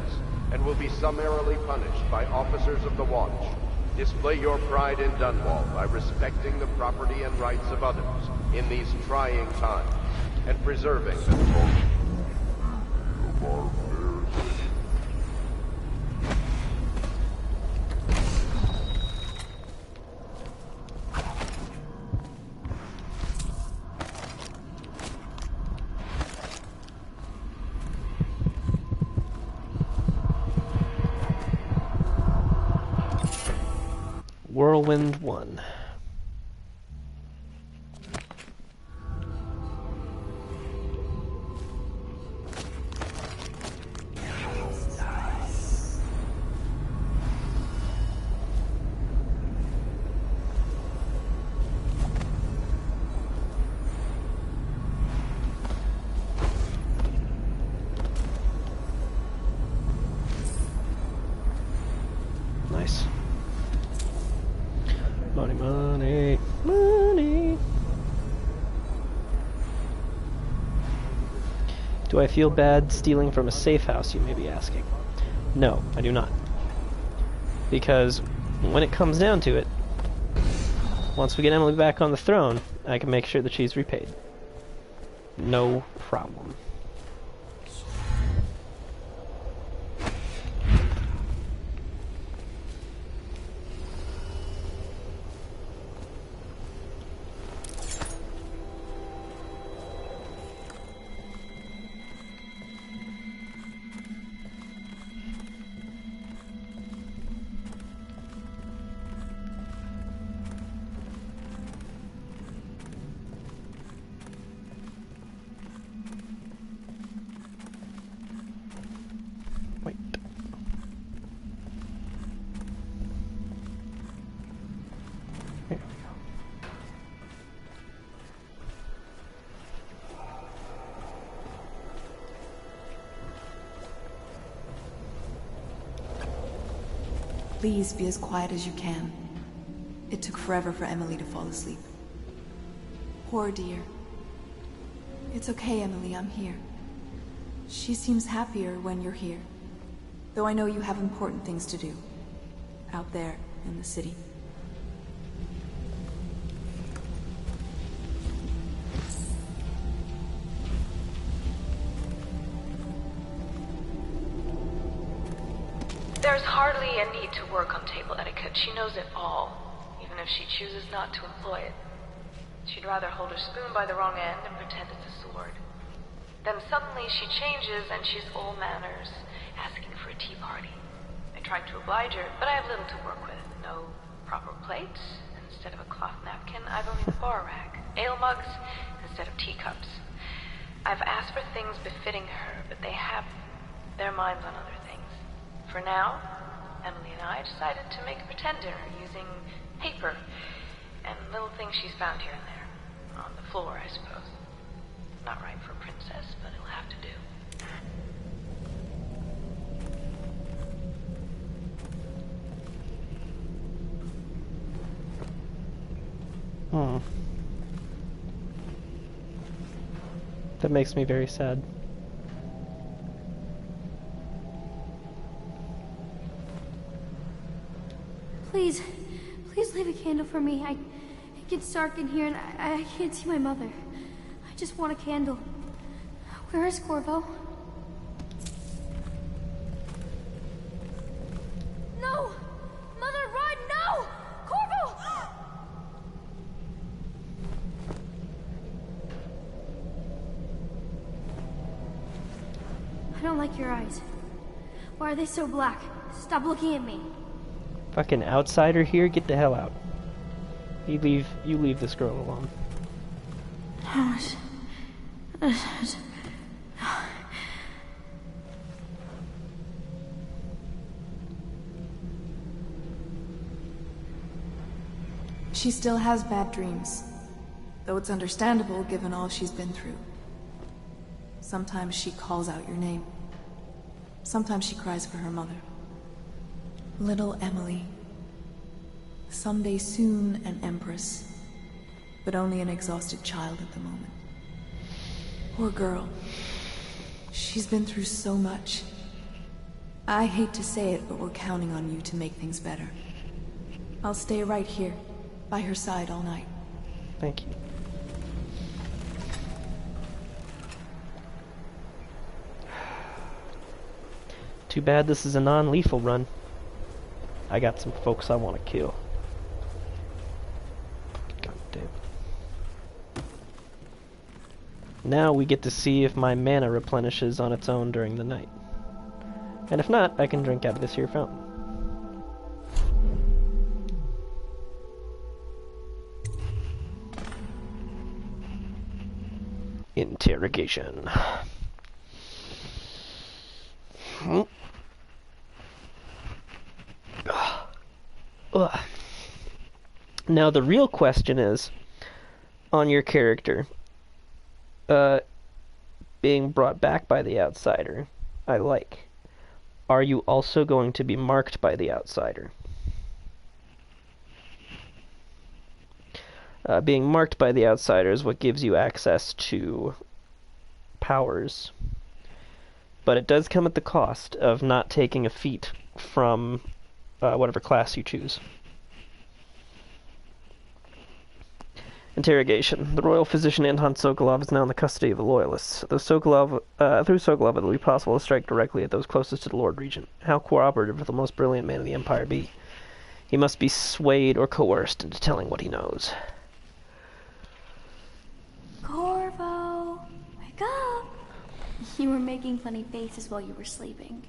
and will be summarily punished by officers of the Watch. Display your pride in Dunwall by respecting the property and rights of others in these trying times and preserving the Whirlwind 1. Nice. Money, money, money. Do I feel bad stealing from a safe house, you may be asking? No, I do not. Because when it comes down to it, once we get Emily back on the throne, I can make sure that she's repaid. No problem. Please be as quiet as you can. It took forever for Emily to fall asleep. Poor dear. It's okay, Emily, I'm here. She seems happier when you're here. Though I know you have important things to do. Out there, in the city. There's hardly a need to work on table etiquette. She knows it all, even if she chooses not to employ it. She'd rather hold her spoon by the wrong end and pretend it's a sword. Then suddenly she changes and she's all manners, asking for a tea party. I tried to oblige her, but I have little to work with. No proper plate. Instead of a cloth napkin, I've only the bar rack. Ale mugs instead of teacups. I've asked for things befitting her, but they have their minds on other things. For now, Emily and I decided to make a pretend dinner using paper and little things she's found here and there. On the floor, I suppose. Not right for a princess, but it'll have to do. That makes me very sad. Please, please leave a candle for me. It gets dark in here and I can't see my mother. I just want a candle. Where is Corvo? No! Mother, run! No! Corvo! I don't like your eyes. Why are they so black? Stop looking at me. Fucking outsider here, get the hell out. You leave this girl alone. She still has bad dreams, though it's understandable given all she's been through. Sometimes she calls out your name. Sometimes she cries for her mother. Little Emily. Someday soon an empress, but only an exhausted child at the moment. Poor girl. She's been through so much. I hate to say it, but we're counting on you to make things better. I'll stay right here, by her side all night. Thank you. Too bad this is a non-lethal run. I got some folks I want to kill. God damn. Now we get to see if my mana replenishes on its own during the night. And if not, I can drink out of this here fountain. Interrogation. Now the real question is, on your character, being brought back by the outsider, I like. Are you also going to be marked by the outsider? Being marked by the outsider is what gives you access to powers. But it does come at the cost of not taking a feat from whatever class you choose. Interrogation. The royal physician Anton Sokolov is now in the custody of the Loyalists. Through Sokolov, it will be possible to strike directly at those closest to the Lord Regent. How cooperative will the most brilliant man in the Empire be? He must be swayed or coerced into telling what he knows. Corvo, wake up! You were making funny faces while you were sleeping.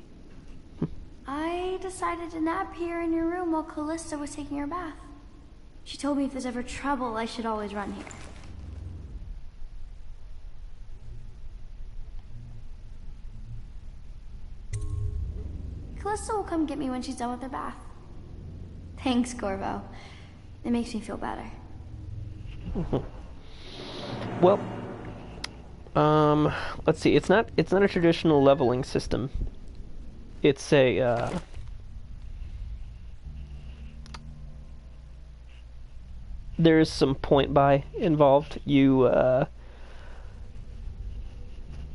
I decided to nap here in your room while Callista was taking her bath. She told me if there's ever trouble, I should always run here. Callista will come get me when she's done with her bath. Thanks, Corvo. It makes me feel better. Well, let's see. It's not a traditional leveling system. It's a there is some point buy involved. You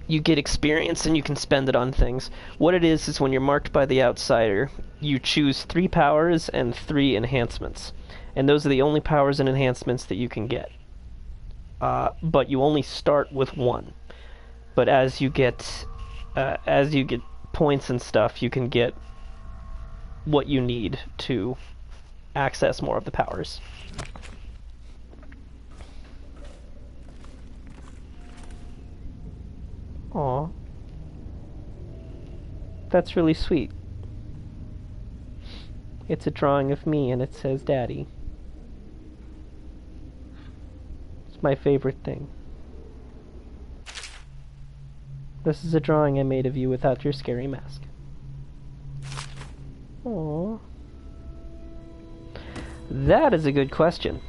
get experience and you can spend it on things. What it is when you're marked by the outsider, you choose 3 powers and 3 enhancements. And those are the only powers and enhancements that you can get. But you only start with 1. But as you get points and stuff, you can get what you need to access more of the powers. Aw. That's really sweet. It's a drawing of me and it says Daddy. It's my favorite thing. This is a drawing I made of you without your scary mask. Aww. That is a good question.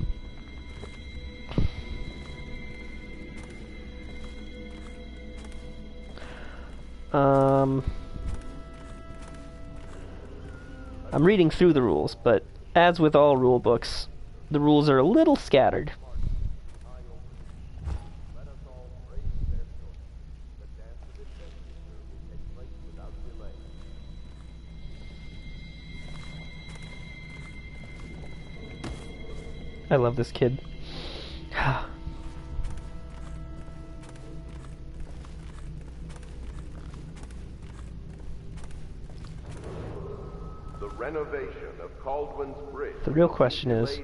I'm reading through the rules, but as with all rule books, the rules are a little scattered. I love this kid. The real question is,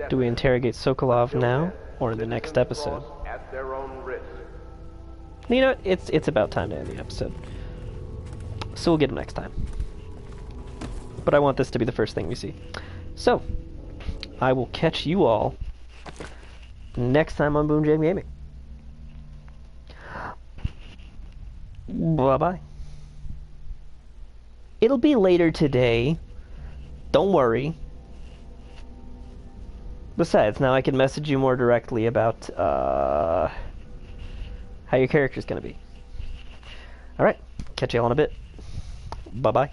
do we interrogate Sokolov now, or in the next episode? You know what? It's about time to end the episode. So we'll get him next time. But I want this to be the first thing we see. So, I will catch you all next time on BoomJamGaming. Bye-bye. It'll be later today. Don't worry. Besides, now I can message you more directly about how your character's going to be. Alright, catch you all in a bit. Bye-bye.